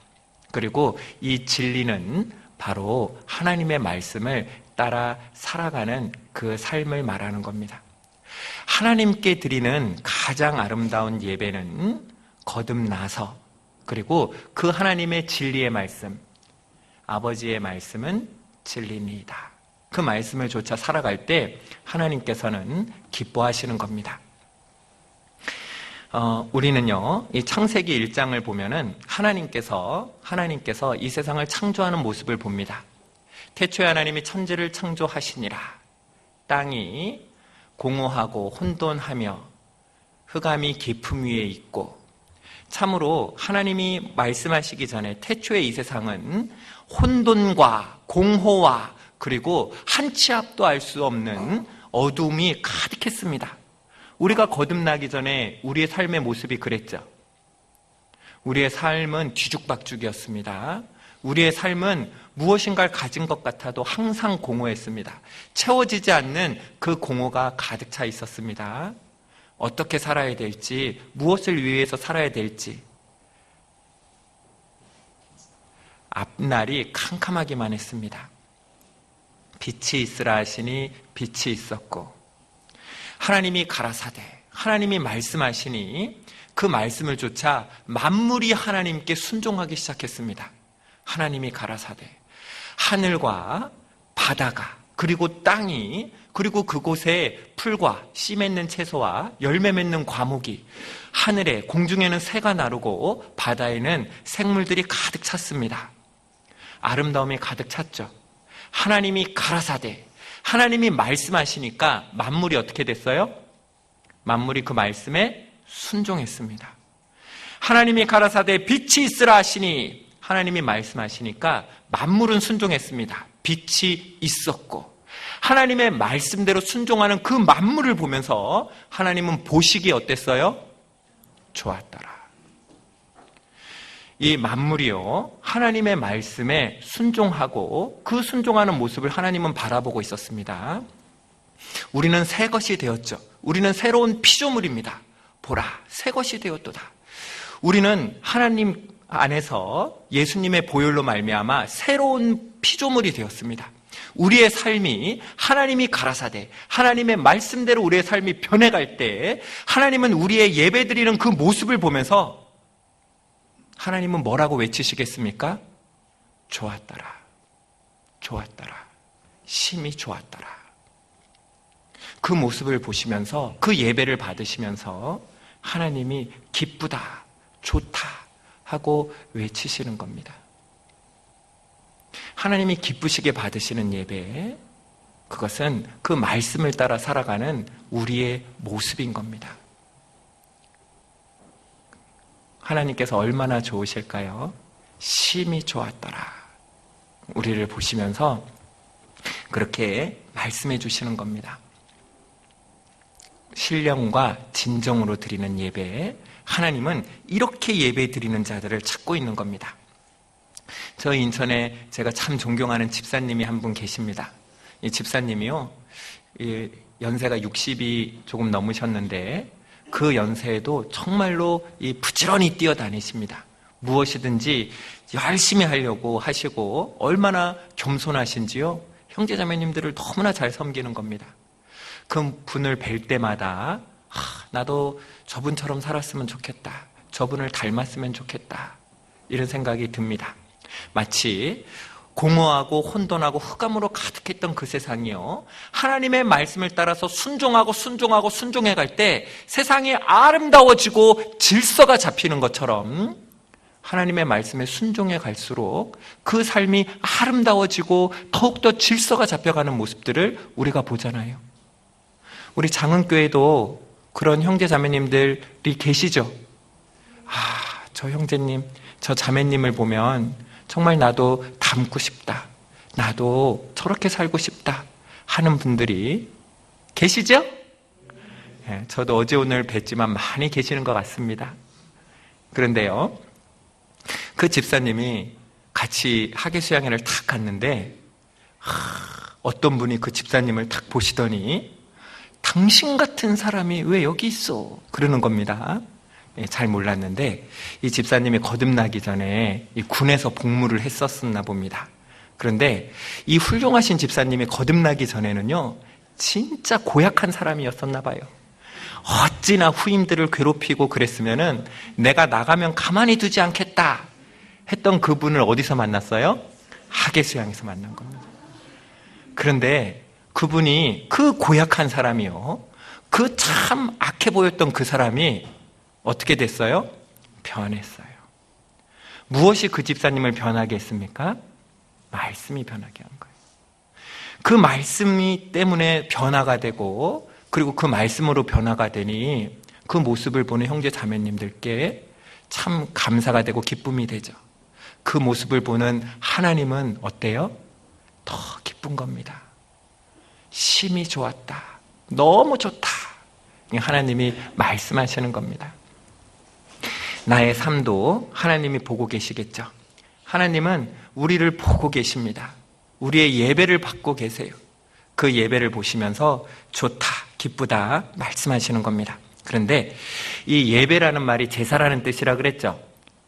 그리고 이 진리는 바로 하나님의 말씀을 따라 살아가는 그 삶을 말하는 겁니다. 하나님께 드리는 가장 아름다운 예배는 거듭나서, 그리고 그 하나님의 진리의 말씀, 아버지의 말씀은 진리니이다, 그 말씀을 조차 살아갈 때 하나님께서는 기뻐하시는 겁니다. 우리는요, 이 창세기 1장을 보면은 하나님께서 이 세상을 창조하는 모습을 봅니다. 태초에 하나님이 천지를 창조하시니라. 땅이 공허하고 혼돈하며 흑암이 깊음 위에 있고, 참으로 하나님이 말씀하시기 전에 태초에 이 세상은 혼돈과 공허와 그리고 한 치 앞도 알 수 없는 어두움이 가득했습니다. 우리가 거듭나기 전에 우리의 삶의 모습이 그랬죠. 우리의 삶은 뒤죽박죽이었습니다. 우리의 삶은 무엇인가를 가진 것 같아도 항상 공허했습니다. 채워지지 않는 그 공허가 가득 차 있었습니다. 어떻게 살아야 될지, 무엇을 위해서 살아야 될지, 앞날이 캄캄하기만 했습니다. 빛이 있으라 하시니 빛이 있었고, 하나님이 가라사대, 하나님이 말씀하시니 그 말씀을 쫓아 만물이 하나님께 순종하기 시작했습니다. 하나님이 가라사대, 하늘과 바다가, 그리고 땅이, 그리고 그곳에 풀과 씨 맺는 채소와 열매 맺는 과목이, 하늘에, 공중에는 새가 나르고 바다에는 생물들이 가득 찼습니다. 아름다움이 가득 찼죠. 하나님이 가라사대, 하나님이 말씀하시니까 만물이 어떻게 됐어요? 만물이 그 말씀에 순종했습니다. 하나님이 가라사대 빛이 있으라 하시니, 하나님이 말씀하시니까 만물은 순종했습니다. 빛이 있었고 하나님의 말씀대로 순종하는 그 만물을 보면서 하나님은 보시기에 어땠어요? 좋았더라. 이 만물이요, 하나님의 말씀에 순종하고 그 순종하는 모습을 하나님은 바라보고 있었습니다. 우리는 새 것이 되었죠. 우리는 새로운 피조물입니다. 보라, 새 것이 되었도다. 우리는 하나님 안에서 예수님의 보혈로 말미암아 새로운 피조물이 되었습니다. 우리의 삶이 하나님이 가라사대 하나님의 말씀대로 우리의 삶이 변해갈 때 하나님은 우리의 예배드리는 그 모습을 보면서 하나님은 뭐라고 외치시겠습니까? 좋았더라. 좋았더라. 심히 좋았더라. 그 모습을 보시면서 그 예배를 받으시면서 하나님이 기쁘다, 좋다 하고 외치시는 겁니다. 하나님이 기쁘시게 받으시는 예배, 그것은 그 말씀을 따라 살아가는 우리의 모습인 겁니다. 하나님께서 얼마나 좋으실까요? 심히 좋았더라. 우리를 보시면서 그렇게 말씀해 주시는 겁니다. 신령과 진정으로 드리는 예배, 하나님은 이렇게 예배 드리는 자들을 찾고 있는 겁니다. 저 인천에 제가 참 존경하는 집사님이 한 분 계십니다. 이 집사님이요, 연세가 60이 조금 넘으셨는데 그 연세에도 정말로 부지런히 뛰어다니십니다. 무엇이든지 열심히 하려고 하시고 얼마나 겸손하신지요. 형제자매님들을 너무나 잘 섬기는 겁니다. 그 분을 뵐 때마다 나도 저분처럼 살았으면 좋겠다. 저분을 닮았으면 좋겠다. 이런 생각이 듭니다. 마치 공허하고 혼돈하고 흑암으로 가득했던 그 세상이요, 하나님의 말씀을 따라서 순종해 갈 때 세상이 아름다워지고 질서가 잡히는 것처럼 하나님의 말씀에 순종해 갈수록 그 삶이 아름다워지고 더욱더 질서가 잡혀가는 모습들을 우리가 보잖아요. 우리 장흥교회도 그런 형제 자매님들이 계시죠. 저 형제님, 저 자매님을 보면 정말 나도 닮고 싶다, 나도 저렇게 살고 싶다 하는 분들이 계시죠? 네, 저도 어제 오늘 뵀지만 많이 계시는 것 같습니다. 그런데요, 그 집사님이 같이 학예수양회를 탁 갔는데 어떤 분이 그 집사님을 탁 보시더니 당신 같은 사람이 왜 여기 있어? 그러는 겁니다. 잘 몰랐는데 이 집사님이 거듭나기 전에 이 군에서 복무를 했었나 봅니다. 그런데 이 훌륭하신 집사님이 거듭나기 전에는요, 진짜 고약한 사람이었었나 봐요. 어찌나 후임들을 괴롭히고 그랬으면은 내가 나가면 가만히 두지 않겠다 했던 그분을 어디서 만났어요? 학예수양에서 만난 겁니다. 그런데 그분이, 그 고약한 사람이요, 그 참 악해 보였던 그 사람이 어떻게 됐어요? 변했어요. 무엇이 그 집사님을 변하게 했습니까? 말씀이 변하게 한 거예요. 그 말씀이 때문에 변화가 되고, 그리고 그 말씀으로 변화가 되니 그 모습을 보는 형제 자매님들께 참 감사가 되고 기쁨이 되죠. 그 모습을 보는 하나님은 어때요? 더 기쁜 겁니다. 심히 좋았다, 너무 좋다, 하나님이 말씀하시는 겁니다. 나의 삶도 하나님이 보고 계시겠죠. 하나님은 우리를 보고 계십니다. 우리의 예배를 받고 계세요. 그 예배를 보시면서 좋다, 기쁘다 말씀하시는 겁니다. 그런데 이 예배라는 말이 제사라는 뜻이라 그랬죠.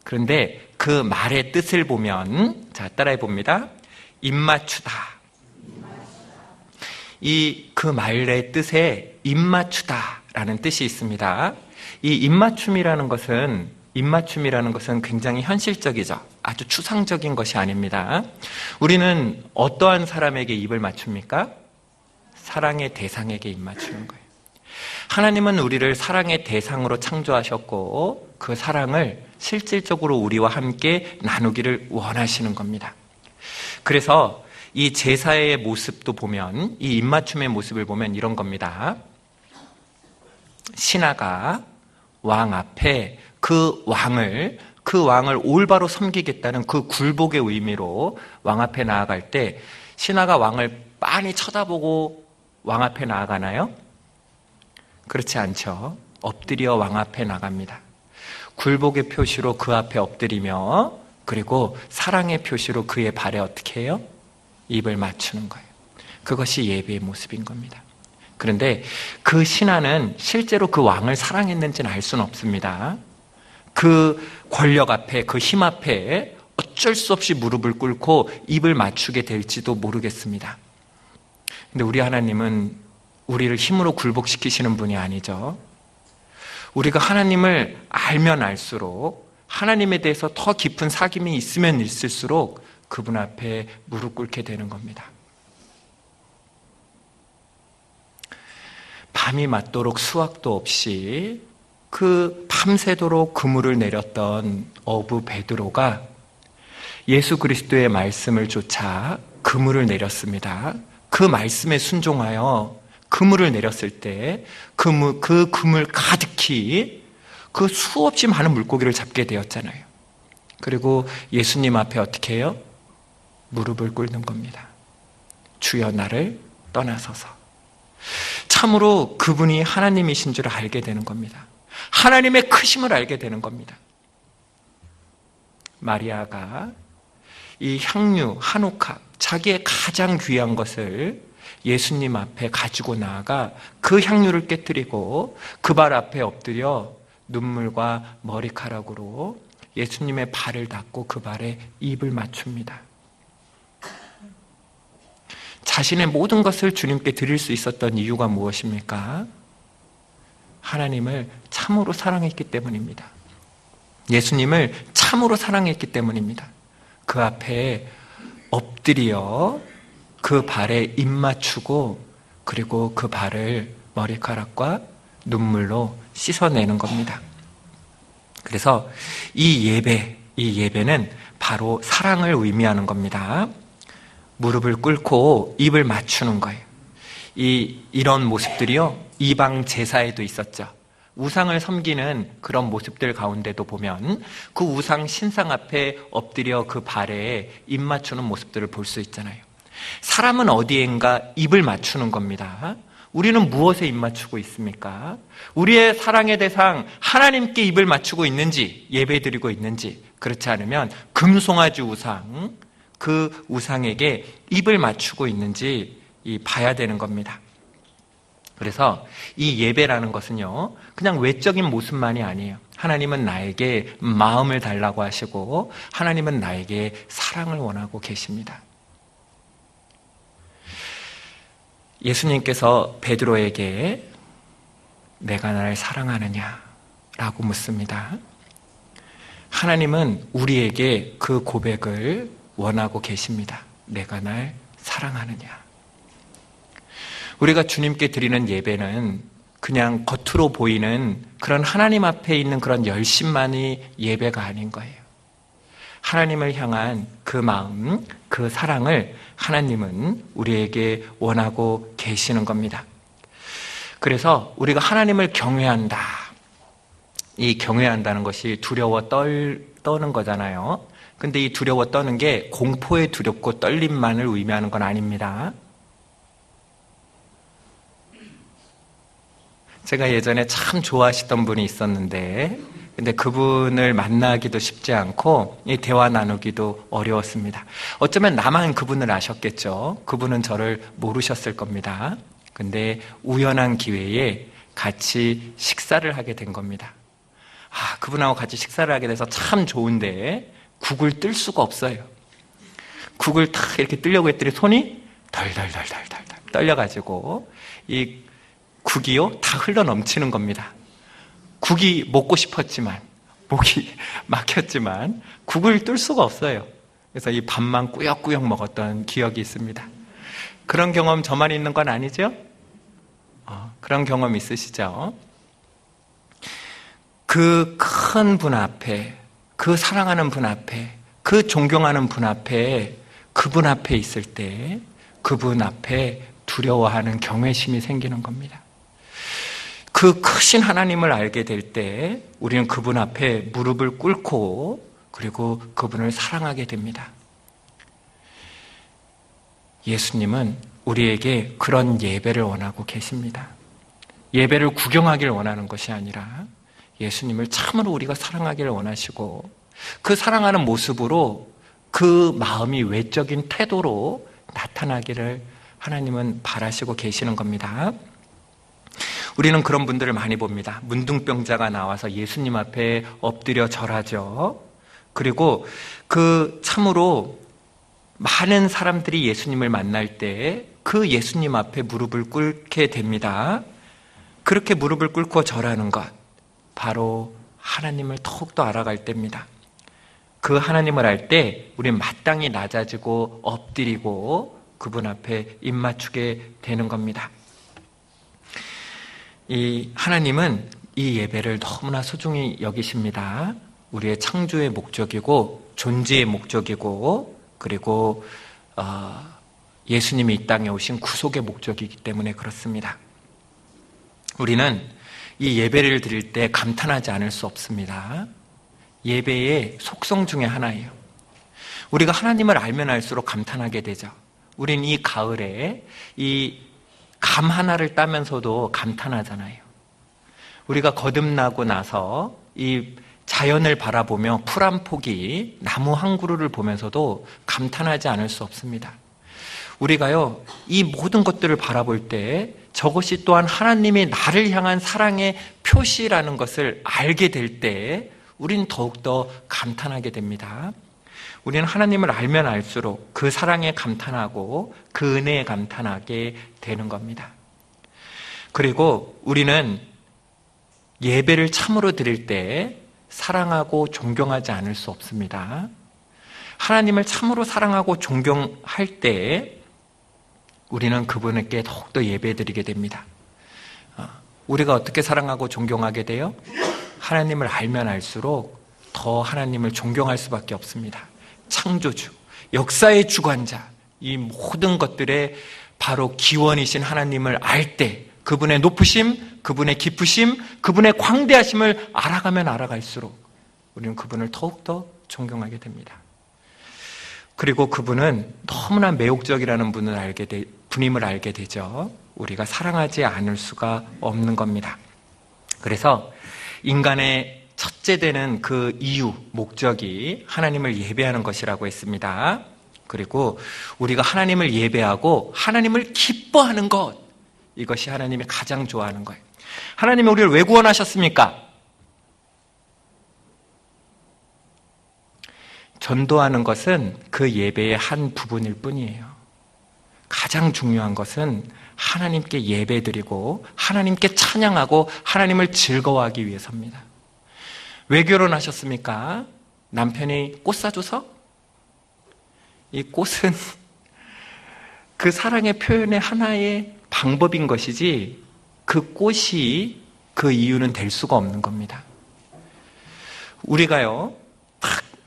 그런데 그 말의 뜻을 보면, 자, 따라해 봅니다. 입맞추다. 그 말의 뜻에 입맞추다라는 뜻이 있습니다. 이 입맞춤이라는 것은 굉장히 현실적이죠. 아주 추상적인 것이 아닙니다. 우리는 어떠한 사람에게 입을 맞춥니까? 사랑의 대상에게 입 맞추는 거예요. 하나님은 우리를 사랑의 대상으로 창조하셨고 그 사랑을 실질적으로 우리와 함께 나누기를 원하시는 겁니다. 그래서 이 제사의 모습도 보면, 이 입맞춤의 모습을 보면 이런 겁니다. 신하가 왕 앞에 그 왕을 올바로 섬기겠다는 그 굴복의 의미로 왕 앞에 나아갈 때 신하가 왕을 빤히 쳐다보고 왕 앞에 나아가나요? 그렇지 않죠. 엎드려 왕 앞에 나갑니다. 굴복의 표시로 그 앞에 엎드리며, 그리고 사랑의 표시로 그의 발에 어떻게 해요? 입을 맞추는 거예요. 그것이 예배의 모습인 겁니다. 그런데 그 신하는 실제로 그 왕을 사랑했는지는 알 수는 없습니다. 그 권력 앞에, 그 힘 앞에 어쩔 수 없이 무릎을 꿇고 입을 맞추게 될지도 모르겠습니다. 근데 우리 하나님은 우리를 힘으로 굴복시키시는 분이 아니죠. 우리가 하나님을 알면 알수록, 하나님에 대해서 더 깊은 사귐이 있으면 있을수록 그분 앞에 무릎 꿇게 되는 겁니다. 밤이 맞도록 수확도 없이 그 밤새도록 그물을 내렸던 어부 베드로가 예수 그리스도의 말씀을 쫓아 그물을 내렸습니다. 그 말씀에 순종하여 그물을 내렸을 때 그 그물 가득히 그 수없이 많은 물고기를 잡게 되었잖아요. 그리고 예수님 앞에 어떻게 해요? 무릎을 꿇는 겁니다. 주여 나를 떠나소서. 참으로 그분이 하나님이신 줄 알게 되는 겁니다. 하나님의 크심을 알게 되는 겁니다. 마리아가 이 향유, 한옥합, 자기의 가장 귀한 것을 예수님 앞에 가지고 나아가 그 향유를 깨뜨리고 그 발 앞에 엎드려 눈물과 머리카락으로 예수님의 발을 닦고 그 발에 입을 맞춥니다. 자신의 모든 것을 주님께 드릴 수 있었던 이유가 무엇입니까? 하나님을 참으로 사랑했기 때문입니다. 예수님을 참으로 사랑했기 때문입니다. 그 앞에 엎드려 그 발에 입 맞추고, 그리고 그 발을 머리카락과 눈물로 씻어내는 겁니다. 그래서 이 예배는 바로 사랑을 의미하는 겁니다. 무릎을 꿇고 입을 맞추는 거예요. 이런 모습들이요, 이방 제사에도 있었죠. 우상을 섬기는 그런 모습들 가운데도 보면 그 우상 신상 앞에 엎드려 그 발에 입 맞추는 모습들을 볼 수 있잖아요. 사람은 어디엔가 입을 맞추는 겁니다. 우리는 무엇에 입 맞추고 있습니까? 우리의 사랑의 대상 하나님께 입을 맞추고 있는지, 예배드리고 있는지, 그렇지 않으면 금송아지 우상, 그 우상에게 입을 맞추고 있는지 봐야 되는 겁니다. 그래서 이 예배라는 것은요, 그냥 외적인 모습만이 아니에요. 하나님은 나에게 마음을 달라고 하시고 하나님은 나에게 사랑을 원하고 계십니다. 예수님께서 베드로에게 내가 나를 사랑하느냐? 라고 묻습니다. 하나님은 우리에게 그 고백을 원하고 계십니다. 내가 날 사랑하느냐? 우리가 주님께 드리는 예배는 그냥 겉으로 보이는 그런 하나님 앞에 있는 그런 열심만이 예배가 아닌 거예요. 하나님을 향한 그 마음, 그 사랑을 하나님은 우리에게 원하고 계시는 겁니다. 그래서 우리가 하나님을 경외한다. 이 경외한다는 것이 두려워 떠는 거잖아요. 근데 이 두려워 떠는 게 공포에 두렵고 떨림만을 의미하는 건 아닙니다. 제가 예전에 참 좋아하시던 분이 있었는데, 근데 그분을 만나기도 쉽지 않고 이 대화 나누기도 어려웠습니다. 어쩌면 나만 그분을 아셨겠죠. 그분은 저를 모르셨을 겁니다. 근데 우연한 기회에 같이 식사를 하게 된 겁니다. 그분하고 같이 식사를 하게 돼서 참 좋은데 국을 뜰 수가 없어요. 국을 탁 이렇게 뜨려고 했더니 손이 덜덜덜덜덜 떨려가지고 이 국이요 다 흘러 넘치는 겁니다. 국이 먹고 싶었지만 목이 막혔지만 국을 뜰 수가 없어요. 그래서 이 밥만 꾸역꾸역 먹었던 기억이 있습니다. 그런 경험 저만 있는 건 아니죠? 그런 경험 있으시죠? 그 큰 분 앞에, 그 사랑하는 분 앞에, 그 존경하는 분 앞에, 그분 앞에 있을 때 그분 앞에 두려워하는 경외심이 생기는 겁니다. 그 크신 하나님을 알게 될 때 우리는 그분 앞에 무릎을 꿇고 그리고 그분을 사랑하게 됩니다. 예수님은 우리에게 그런 예배를 원하고 계십니다. 예배를 구경하기를 원하는 것이 아니라 예수님을 참으로 우리가 사랑하기를 원하시고 그 사랑하는 모습으로 그 마음이 외적인 태도로 나타나기를 하나님은 바라시고 계시는 겁니다. 우리는 그런 분들을 많이 봅니다. 문둥병자가 나와서 예수님 앞에 엎드려 절하죠. 그리고 그 참으로 많은 사람들이 예수님을 만날 때 그 예수님 앞에 무릎을 꿇게 됩니다. 그렇게 무릎을 꿇고 절하는 것, 바로 하나님을 더욱더 알아갈 때입니다. 그 하나님을 알 때 우리는 마땅히 낮아지고 엎드리고 그분 앞에 입 맞추게 되는 겁니다. 이 하나님은 이 예배를 너무나 소중히 여기십니다. 우리의 창조의 목적이고 존재의 목적이고 그리고 예수님이 이 땅에 오신 구속의 목적이기 때문에 그렇습니다. 우리는 이 예배를 드릴 때 감탄하지 않을 수 없습니다. 예배의 속성 중에 하나예요. 우리가 하나님을 알면 알수록 감탄하게 되죠. 우린 이 가을에 이 감 하나를 따면서도 감탄하잖아요. 우리가 거듭나고 나서 이 자연을 바라보며 풀 한 포기, 나무 한 그루를 보면서도 감탄하지 않을 수 없습니다. 우리가요, 이 모든 것들을 바라볼 때 저것이 또한 하나님이 나를 향한 사랑의 표시라는 것을 알게 될 때 우리는 더욱더 감탄하게 됩니다. 우리는 하나님을 알면 알수록 그 사랑에 감탄하고 그 은혜에 감탄하게 되는 겁니다. 그리고 우리는 예배를 참으로 드릴 때 사랑하고 존경하지 않을 수 없습니다. 하나님을 참으로 사랑하고 존경할 때 우리는 그분에게 더욱더 예배드리게 됩니다. 우리가 어떻게 사랑하고 존경하게 돼요? 하나님을 알면 알수록 더 하나님을 존경할 수밖에 없습니다. 창조주, 역사의 주관자, 이 모든 것들의 바로 기원이신 하나님을 알 때 그분의 높으심, 그분의 깊으심, 그분의 광대하심을 알아가면 알아갈수록 우리는 그분을 더욱더 존경하게 됩니다. 그리고 그분은 너무나 매혹적이라는 분임을 알게 되죠. 우리가 사랑하지 않을 수가 없는 겁니다. 그래서 인간의 첫째 되는 그 이유, 목적이 하나님을 예배하는 것이라고 했습니다. 그리고 우리가 하나님을 예배하고 하나님을 기뻐하는 것, 이것이 하나님이 가장 좋아하는 거예요. 하나님이 우리를 왜 구원하셨습니까? 전도하는 것은 그 예배의 한 부분일 뿐이에요. 가장 중요한 것은 하나님께 예배드리고 하나님께 찬양하고 하나님을 즐거워하기 위해서입니다. 왜 결혼하셨습니까? 남편이 꽃 사줘서? 이 꽃은 그 사랑의 표현의 하나의 방법인 것이지 그 꽃이 그 이유는 될 수가 없는 겁니다. 우리가요,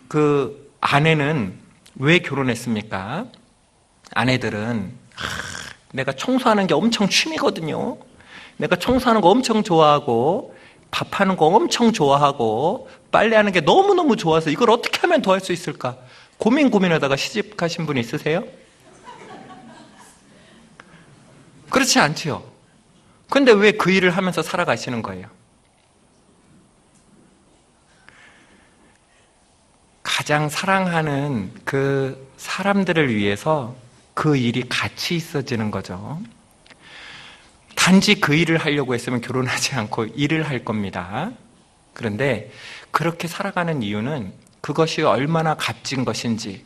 그 아내는 왜 결혼했습니까? 아내들은 내가 청소하는 게 엄청 취미거든요. 내가 청소하는 거 엄청 좋아하고 밥하는 거 엄청 좋아하고 빨래하는 게 너무너무 좋아서 이걸 어떻게 하면 더 할 수 있을까? 고민하다가 시집가신 분 있으세요? 그렇지 않지요. 그런데 왜 그 일을 하면서 살아가시는 거예요? 가장 사랑하는 그 사람들을 위해서 그 일이 같이 있어지는 거죠. 단지 그 일을 하려고 했으면 결혼하지 않고 일을 할 겁니다. 그런데 그렇게 살아가는 이유는 그것이 얼마나 값진 것인지,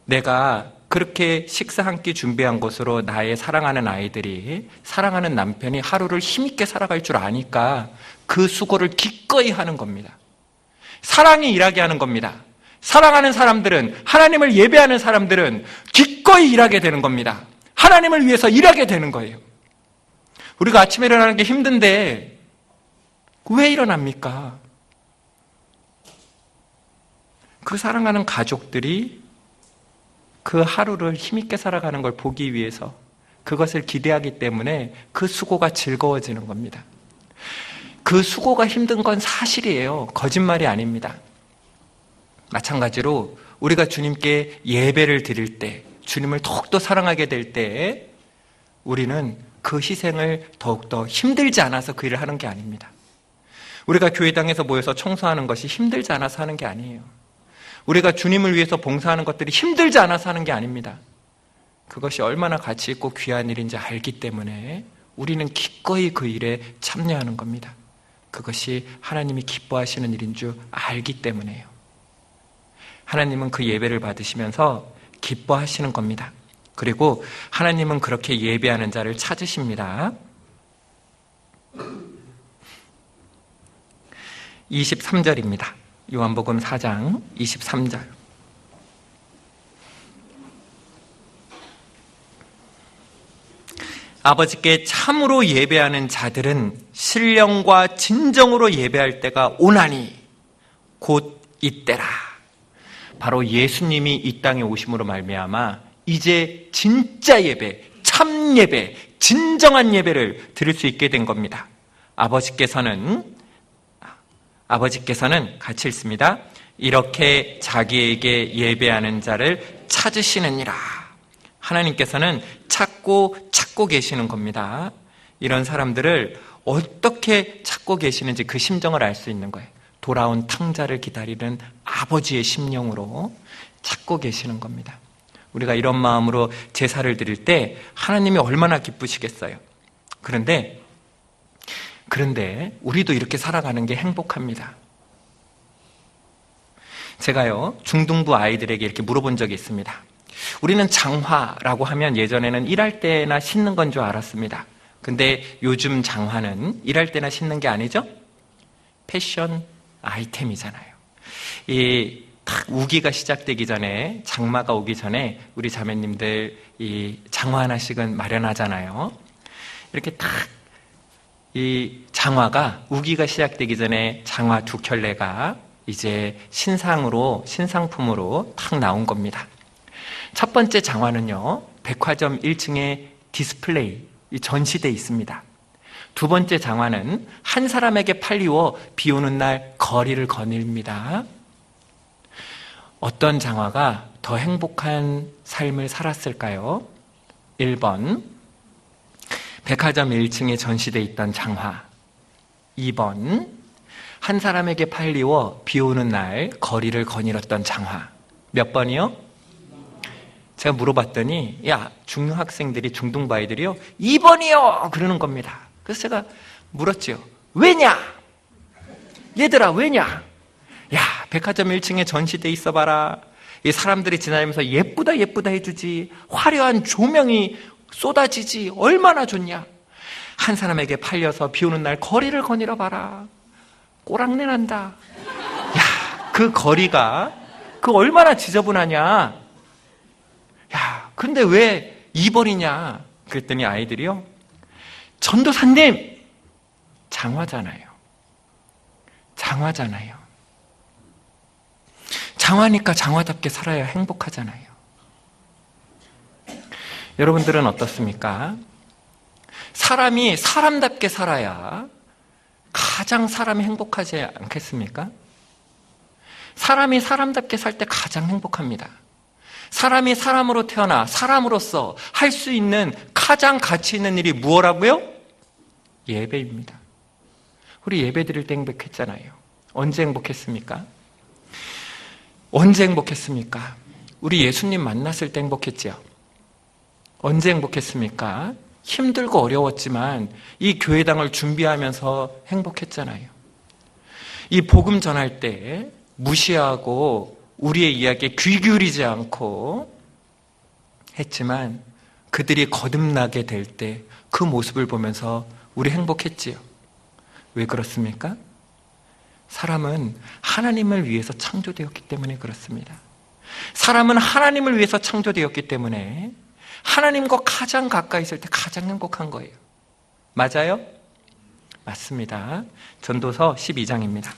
내가 그렇게 식사 한 끼 준비한 것으로 나의 사랑하는 아이들이, 사랑하는 남편이 하루를 힘있게 살아갈 줄 아니까 그 수고를 기꺼이 하는 겁니다. 사랑이 일하게 하는 겁니다. 사랑하는 사람들은, 하나님을 예배하는 사람들은 기꺼이 일하게 되는 겁니다. 하나님을 위해서 일하게 되는 거예요. 우리가 아침에 일어나는 게 힘든데 왜 일어납니까? 그 사랑하는 가족들이 그 하루를 힘있게 살아가는 걸 보기 위해서, 그것을 기대하기 때문에 그 수고가 즐거워지는 겁니다. 그 수고가 힘든 건 사실이에요. 거짓말이 아닙니다. 마찬가지로 우리가 주님께 예배를 드릴 때, 주님을 더욱더 사랑하게 될 때 우리는 그 희생을 더욱더 힘들지 않아서 그 일을 하는 게 아닙니다. 우리가 교회당에서 모여서 청소하는 것이 힘들지 않아서 하는 게 아니에요. 우리가 주님을 위해서 봉사하는 것들이 힘들지 않아서 하는 게 아닙니다. 그것이 얼마나 가치 있고 귀한 일인지 알기 때문에 우리는 기꺼이 그 일에 참여하는 겁니다. 그것이 하나님이 기뻐하시는 일인 줄 알기 때문에요. 하나님은 그 예배를 받으시면서 기뻐하시는 겁니다. 그리고 하나님은 그렇게 예배하는 자를 찾으십니다. 23절입니다. 요한복음 4장 23절. 아버지께 참으로 예배하는 자들은 신령과 진정으로 예배할 때가 오나니 곧 이때라. 바로 예수님이 이 땅에 오심으로 말미암아 이제 진짜 예배, 참 예배, 진정한 예배를 드릴 수 있게 된 겁니다. 아버지께서는 같이 읽습니다. 이렇게 자기에게 예배하는 자를 찾으시느니라. 하나님께서는 찾고 계시는 겁니다. 이런 사람들을 어떻게 찾고 계시는지 그 심정을 알 수 있는 거예요. 돌아온 탕자를 기다리는 아버지의 심령으로 찾고 계시는 겁니다. 우리가 이런 마음으로 제사를 드릴 때 하나님이 얼마나 기쁘시겠어요. 그런데 우리도 이렇게 살아가는 게 행복합니다. 제가요, 중등부 아이들에게 이렇게 물어본 적이 있습니다. 우리는 장화라고 하면 예전에는 일할 때나 신는 건 줄 알았습니다. 근데 요즘 장화는 일할 때나 신는 게 아니죠? 패션 아이템이잖아요. 이 우기가 시작되기 전에, 장마가 오기 전에 우리 자매님들 이 장화 하나씩은 마련하잖아요. 이렇게 이 장화가 우기가 시작되기 전에 장화 2켤레가 이제 신상품으로 탁 나온 겁니다. 첫 번째 장화는요, 백화점 1층에 디스플레이, 전시되어 있습니다. 두 번째 장화는 한 사람에게 팔리워 비 오는 날 거리를 거닐입니다. 어떤 장화가 더 행복한 삶을 살았을까요? 1번, 백화점 1층에 전시되어 있던 장화. 2번, 한 사람에게 팔리워 비 오는 날 거리를 거닐었던 장화. 몇 번이요? 제가 물어봤더니 중학생들이, 중등부 아이들이요, 2번이요! 그러는 겁니다. 그래서 제가 물었죠. 왜냐? 얘들아, 왜냐? 백화점 1층에 전시돼 있어 봐라. 이 사람들이 지나면서 예쁘다 해주지. 화려한 조명이 쏟아지지. 얼마나 좋냐? 한 사람에게 팔려서 비 오는 날 거리를 거닐어 봐라. 꼬랑내 난다. 그 거리가 얼마나 지저분하냐? 근데 왜 2번이냐? 그랬더니 아이들이요, 전도사님, 장화잖아요. 장화니까 장화답게 살아야 행복하잖아요. 여러분들은 어떻습니까? 사람이 사람답게 살아야 가장 사람이 행복하지 않겠습니까? 사람이 사람답게 살 때 가장 행복합니다. 사람이 사람으로 태어나 사람으로서 할 수 있는 가장 가치 있는 일이 무엇이라고요? 예배입니다. 우리 예배 드릴 때 행복했잖아요. 언제 행복했습니까? 우리 예수님 만났을 때 행복했죠. 언제 행복했습니까? 힘들고 어려웠지만 이 교회당을 준비하면서 행복했잖아요. 이 복음 전할 때 무시하고 우리의 이야기에 귀 기울이지 않고 했지만 그들이 거듭나게 될 때 그 모습을 보면서 우리 행복했지요. 왜 그렇습니까? 사람은 하나님을 위해서 창조되었기 때문에 그렇습니다. 사람은 하나님을 위해서 창조되었기 때문에 하나님과 가장 가까이 있을 때 가장 행복한 거예요. 맞아요? 맞습니다. 전도서 12장입니다.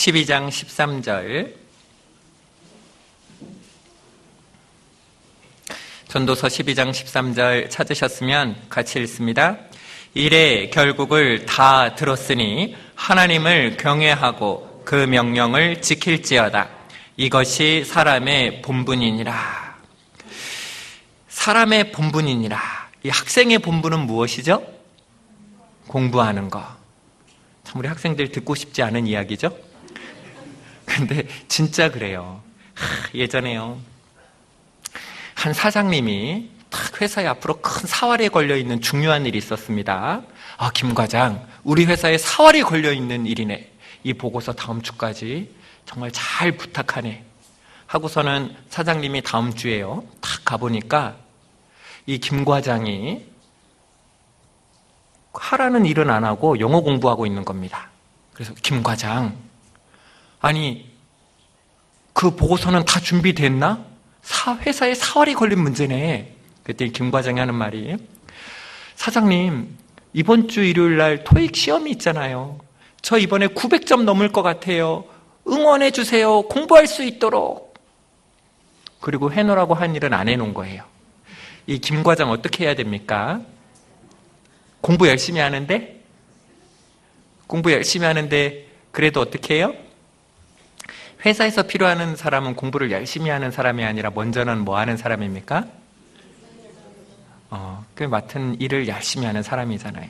12장 13절. 전도서 12장 13절 찾으셨으면 같이 읽습니다. 이래 결국을 다 들었으니 하나님을 경외하고 그 명령을 지킬지어다. 이것이 사람의 본분이니라. 사람의 본분이니라. 이 학생의 본분은 무엇이죠? 공부하는 거. 참 우리 학생들 듣고 싶지 않은 이야기죠? 근데 진짜 그래요. 예전에요. 한 사장님이 딱 회사에 앞으로 큰 사활에 걸려있는 중요한 일이 있었습니다. 김 과장, 우리 회사에 사활이 걸려있는 일이네. 이 보고서 다음 주까지 정말 잘 부탁하네. 하고서는 사장님이 다음 주에요. 딱 가보니까 이 김 과장이 하라는 일은 안 하고 영어 공부하고 있는 겁니다. 그래서 김 과장, 아니 그 보고서는 다 준비됐나? 회사에 사활이 걸린 문제네. 그랬더니 김 과장이 하는 말이, 사장님 이번 주 일요일 날 토익 시험이 있잖아요. 저 이번에 900점 넘을 것 같아요. 응원해 주세요. 공부할 수 있도록. 그리고 해놓으라고 한 일은 안 해놓은 거예요. 이 김 과장 어떻게 해야 됩니까? 공부 열심히 하는데 그래도 어떻게 해요? 회사에서 필요한 사람은 공부를 열심히 하는 사람이 아니라 먼저는 뭐 하는 사람입니까? 그 맡은 일을 열심히 하는 사람이잖아요.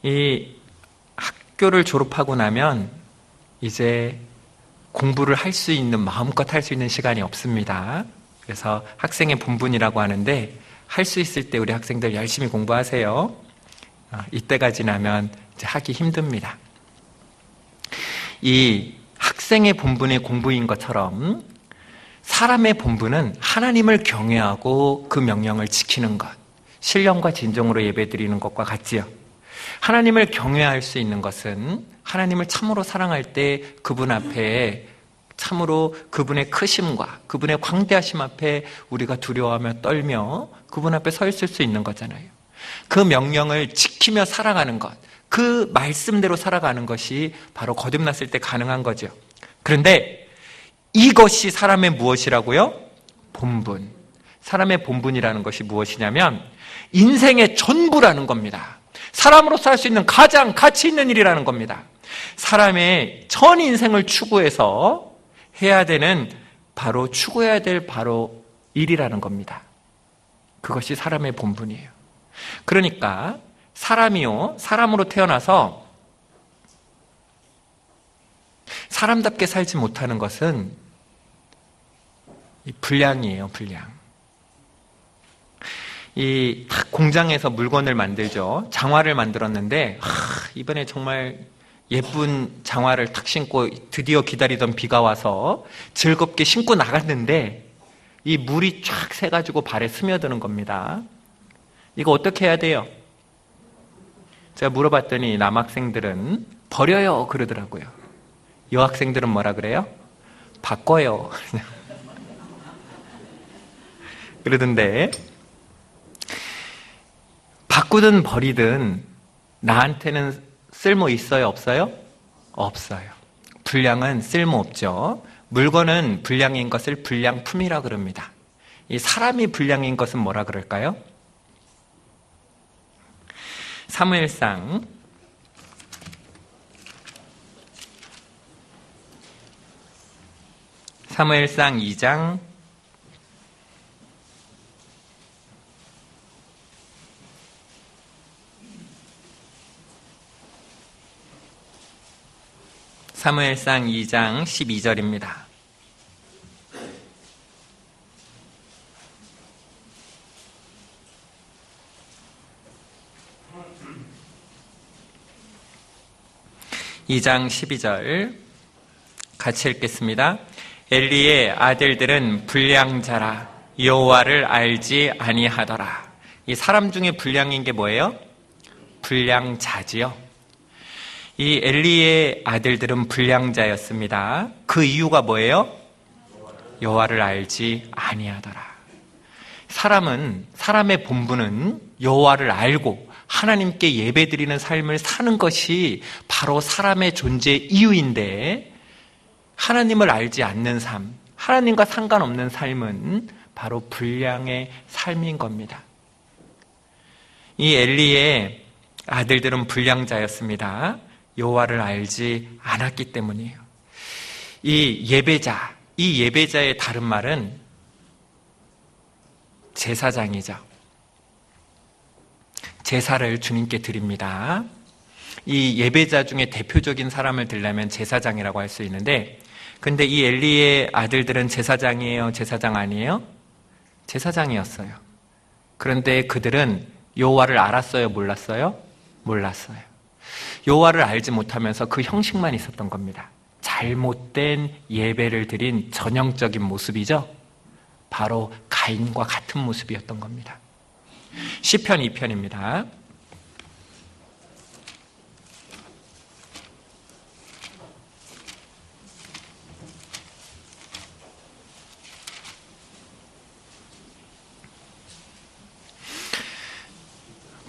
이 학교를 졸업하고 나면 이제 공부를 할 수 있는, 마음껏 할 수 있는 시간이 없습니다. 그래서 학생의 본분이라고 하는데, 할 수 있을 때 우리 학생들 열심히 공부하세요. 이때가 지나면 이제 하기 힘듭니다. 이 학생의 본분이 공부인 것처럼 사람의 본분은 하나님을 경외하고 그 명령을 지키는 것, 신령과 진정으로 예배드리는 것과 같지요. 하나님을 경외할 수 있는 것은 하나님을 참으로 사랑할 때 그분 앞에 참으로 그분의 크심과 그분의 광대하심 앞에 우리가 두려워하며 떨며 그분 앞에 서 있을 수 있는 거잖아요. 그 명령을 지키며 살아가는 것, 그 말씀대로 살아가는 것이 바로 거듭났을 때 가능한 거죠. 그런데 이것이 사람의 무엇이라고요? 본분. 사람의 본분이라는 것이 무엇이냐면 인생의 전부라는 겁니다. 사람으로서 할 수 있는 가장 가치 있는 일이라는 겁니다. 사람의 전 인생을 추구해서 해야 되는, 추구해야 될 바로 일이라는 겁니다. 그것이 사람의 본분이에요. 그러니까 사람으로 태어나서 사람답게 살지 못하는 것은 불량이에요, 불량. 이 공장에서 물건을 만들죠. 장화를 만들었는데 이번에 정말 예쁜 장화를 탁 신고 드디어 기다리던 비가 와서 즐겁게 신고 나갔는데 이 물이 쫙 새가지고 발에 스며드는 겁니다. 이거 어떻게 해야 돼요? 제가 물어봤더니 남학생들은 버려요 그러더라고요. 여학생들은 뭐라 그래요? 바꿔요 그러던데, 바꾸든 버리든 나한테는 쓸모 있어요, 없어요? 없어요. 불량은 쓸모 없죠. 물건은 불량인 것을 불량품이라 그럽니다. 이 사람이 불량인 것은 뭐라 그럴까요? 사무엘상 2장 12절입니다. (2장 12절) 같이 읽겠습니다. 엘리의 아들들은 불량자라 여호와를 알지 아니하더라. 이 사람 중에 불량인 게 뭐예요? 불량자지요. 이 엘리의 아들들은 불량자였습니다. 그 이유가 뭐예요? 여호와를 알지 아니하더라. 사람의 본분은 여호와를 알고 하나님께 예배드리는 삶을 사는 것이 바로 사람의 존재 이유인데, 하나님을 알지 않는 삶, 하나님과 상관없는 삶은 바로 불량의 삶인 겁니다. 이 엘리의 아들들은 불량자였습니다. 여호와를 알지 않았기 때문이에요. 이 예배자의 다른 말은 제사장이죠. 제사를 주님께 드립니다. 이 예배자 중에 대표적인 사람을 들려면 제사장이라고 할 수 있는데, 근데 이 엘리의 아들들은 제사장이에요? 제사장 아니에요? 제사장이었어요. 그런데 그들은 여호와를 알았어요? 몰랐어요? 몰랐어요. 여호와를 알지 못하면서 그 형식만 있었던 겁니다. 잘못된 예배를 드린 전형적인 모습이죠. 바로 가인과 같은 모습이었던 겁니다. 시편 2편입니다.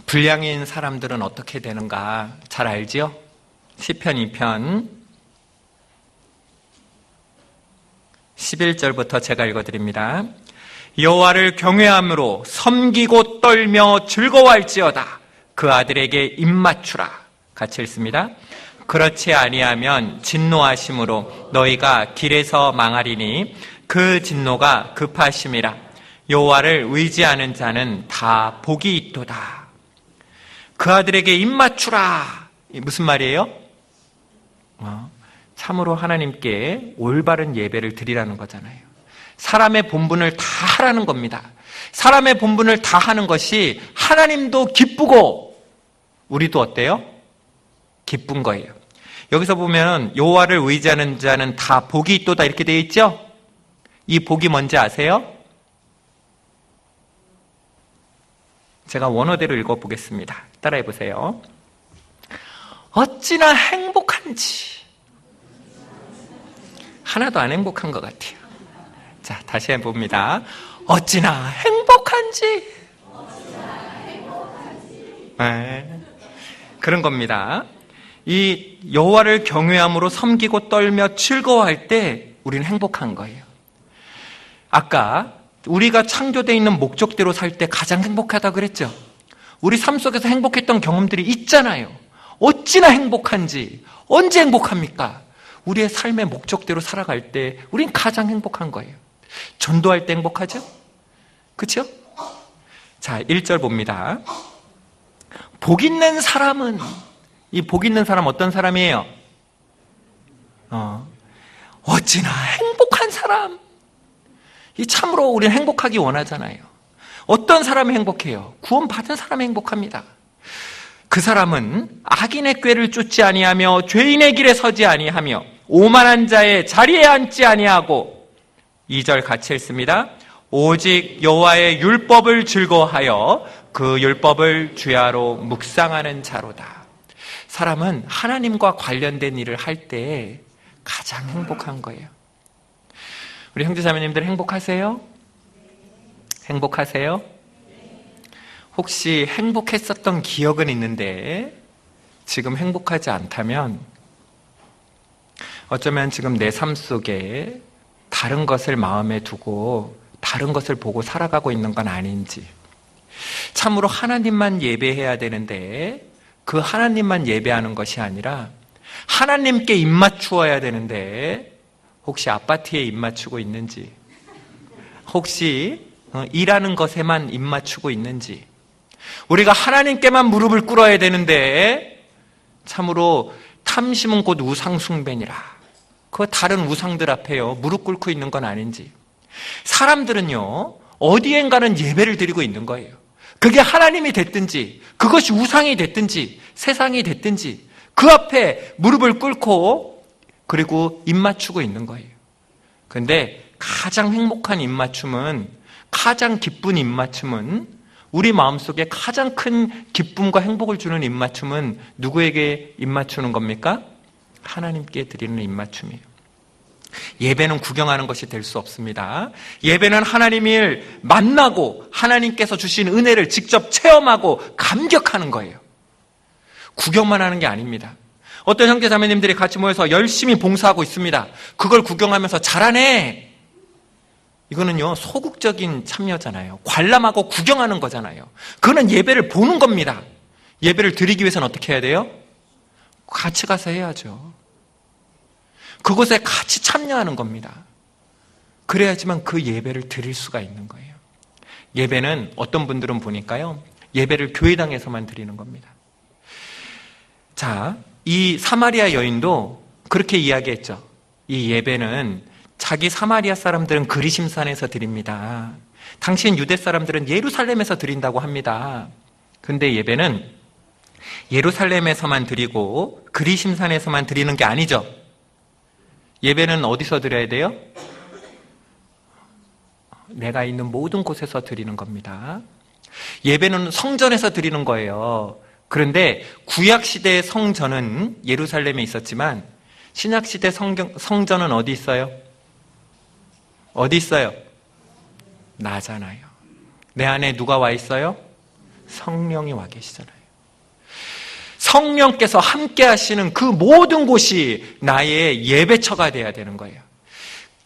불량인 사람들은 어떻게 되는가 잘 알지요? 시편 2편 11절부터 제가 읽어드립니다. 여호와를 경외함으로 섬기고 떨며 즐거워할지어다. 그 아들에게 입맞추라. 같이 읽습니다. 그렇지 아니하면 진노하심으로 너희가 길에서 망하리니 그 진노가 급하심이라. 여호와를 의지하는 자는 다 복이 있도다. 그 아들에게 입맞추라. 무슨 말이에요? 참으로 하나님께 올바른 예배를 드리라는 거잖아요. 사람의 본분을 다 하라는 겁니다. 사람의 본분을 다 하는 것이 하나님도 기쁘고 우리도 어때요? 기쁜 거예요. 여기서 보면 여호와를 의지하는 자는 다 복이 있도다 이렇게 되어 있죠? 이 복이 뭔지 아세요? 제가 원어대로 읽어보겠습니다. 따라해 보세요. 어찌나 행복한지. 하나도 안 행복한 것 같아요. 자, 다시 해봅니다. 어찌나 행복한지. 네, 그런 겁니다. 이 여호와를 경외함으로 섬기고 떨며 즐거워할 때 우리는 행복한 거예요. 아까 우리가 창조되어 있는 목적대로 살 때 가장 행복하다고 그랬죠. 우리 삶 속에서 행복했던 경험들이 있잖아요. 어찌나 행복한지. 언제 행복합니까? 우리의 삶의 목적대로 살아갈 때 우린 가장 행복한 거예요. 전도할 때 행복하죠? 그렇죠? 자, 1절 봅니다. 복 있는 사람은, 이 복 있는 사람 어떤 사람이에요? 어찌나 행복한 사람. 이 참으로 우리는 행복하기 원하잖아요. 어떤 사람이 행복해요? 구원받은 사람이 행복합니다. 그 사람은 악인의 꾀를 쫓지 아니하며 죄인의 길에 서지 아니하며 오만한 자의 자리에 앉지 아니하고 2절 같이 읽습니다. 오직 여호와의 율법을 즐거워하여 그 율법을 주야로 묵상하는 자로다. 사람은 하나님과 관련된 일을 할 때 가장 행복한 거예요. 우리 형제자매님들 행복하세요? 행복하세요? 혹시 행복했었던 기억은 있는데 지금 행복하지 않다면 어쩌면 지금 내 삶 속에 다른 것을 마음에 두고 다른 것을 보고 살아가고 있는 건 아닌지, 참으로 하나님만 예배해야 되는데 그 하나님만 예배하는 것이 아니라 하나님께 입맞추어야 되는데 혹시 아파트에 입맞추고 있는지, 혹시 일하는 것에만 입맞추고 있는지, 우리가 하나님께만 무릎을 꿇어야 되는데 참으로 탐심은 곧 우상숭배니라, 그 다른 우상들 앞에요 무릎 꿇고 있는 건 아닌지. 사람들은요 어디엔가는 예배를 드리고 있는 거예요. 그게 하나님이 됐든지 그것이 우상이 됐든지 세상이 됐든지 그 앞에 무릎을 꿇고 그리고 입맞추고 있는 거예요. 그런데 가장 행복한 입맞춤은, 가장 기쁜 입맞춤은, 우리 마음속에 가장 큰 기쁨과 행복을 주는 입맞춤은 누구에게 입맞추는 겁니까? 하나님께 드리는 입맞춤이에요. 예배는 구경하는 것이 될 수 없습니다. 예배는 하나님을 만나고 하나님께서 주신 은혜를 직접 체험하고 감격하는 거예요. 구경만 하는 게 아닙니다. 어떤 형제 자매님들이 같이 모여서 열심히 봉사하고 있습니다. 그걸 구경하면서 잘하네. 이거는요, 소극적인 참여잖아요. 관람하고 구경하는 거잖아요. 그거는 예배를 보는 겁니다. 예배를 드리기 위해서는 어떻게 해야 돼요? 같이 가서 해야죠. 그곳에 같이 참여하는 겁니다. 그래야지만 그 예배를 드릴 수가 있는 거예요. 예배는 어떤 분들은 보니까요, 예배를 교회당에서만 드리는 겁니다. 자, 이 사마리아 여인도 그렇게 이야기했죠. 이 예배는 자기 사마리아 사람들은 그리심산에서 드립니다. 당신 유대 사람들은 예루살렘에서 드린다고 합니다. 근데 예배는 예루살렘에서만 드리고 그리심산에서만 드리는 게 아니죠. 예배는 어디서 드려야 돼요? 내가 있는 모든 곳에서 드리는 겁니다. 예배는 성전에서 드리는 거예요. 그런데 구약시대의 성전은 예루살렘에 있었지만 신약시대 성전은 어디 있어요? 어디 있어요? 나잖아요. 내 안에 누가 와 있어요? 성령이 와 계시잖아요. 성령께서 함께 하시는 그 모든 곳이 나의 예배처가 돼야 되는 거예요.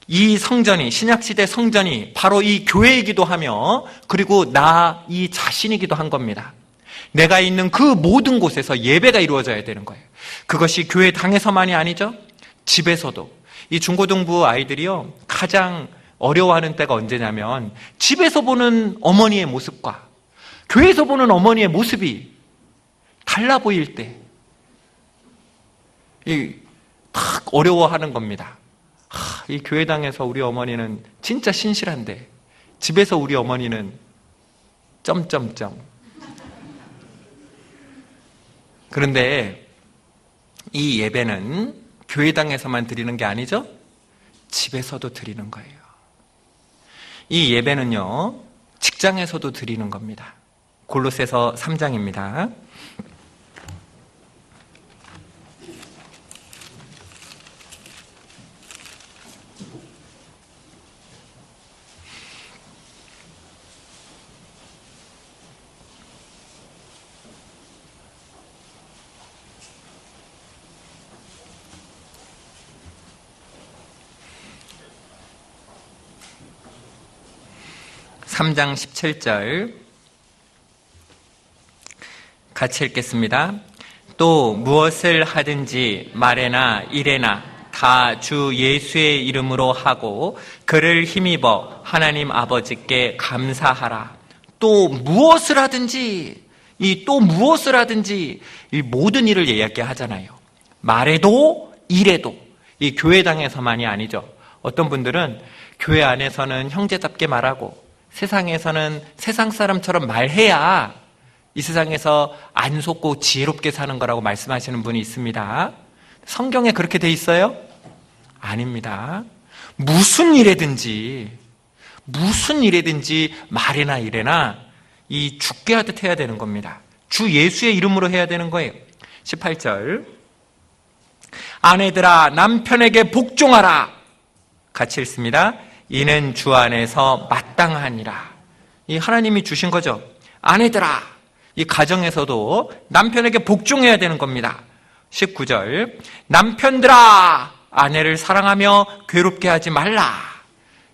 이 성전이, 신약시대 성전이 바로 이 교회이기도 하며 그리고 나 이 자신이기도 한 겁니다. 내가 있는 그 모든 곳에서 예배가 이루어져야 되는 거예요. 그것이 교회 당에서만이 아니죠. 집에서도. 이 중고등부 아이들이요, 가장 어려워하는 때가 언제냐면 집에서 보는 어머니의 모습과 교회에서 보는 어머니의 모습이 달라 보일 때 탁 어려워하는 겁니다. 이 교회당에서 우리 어머니는 진짜 신실한데 집에서 우리 어머니는 점점점. 그런데 이 예배는 교회당에서만 드리는 게 아니죠. 집에서도 드리는 거예요. 이 예배는요, 직장에서도 드리는 겁니다. 골로새서 3장입니다. (3장 17절) 같이 읽겠습니다. 또 무엇을 하든지 말에나 일에나 다 주 예수의 이름으로 하고 그를 힘입어 하나님 아버지께 감사하라. 또 무엇을 하든지, 이 또 무엇을 하든지 이 모든 일을 이야기하잖아요. 말에도 일에도. 이 교회당에서만이 아니죠. 어떤 분들은 교회 안에서는 형제답게 말하고 세상에서는 세상 사람처럼 말해야 이 세상에서 안 속고 지혜롭게 사는 거라고 말씀하시는 분이 있습니다. 성경에 그렇게 돼 있어요? 아닙니다. 무슨 일에든지 말이나 일에나 이 죽게 하듯 해야 되는 겁니다. 주 예수의 이름으로 해야 되는 거예요. 18절 아내들아 남편에게 복종하라. 같이 읽습니다. 이는 주 안에서 마땅하니라. 이 하나님이 주신 거죠. 아내들아, 이 가정에서도 남편에게 복종해야 되는 겁니다. 19절 남편들아 아내를 사랑하며 괴롭게 하지 말라.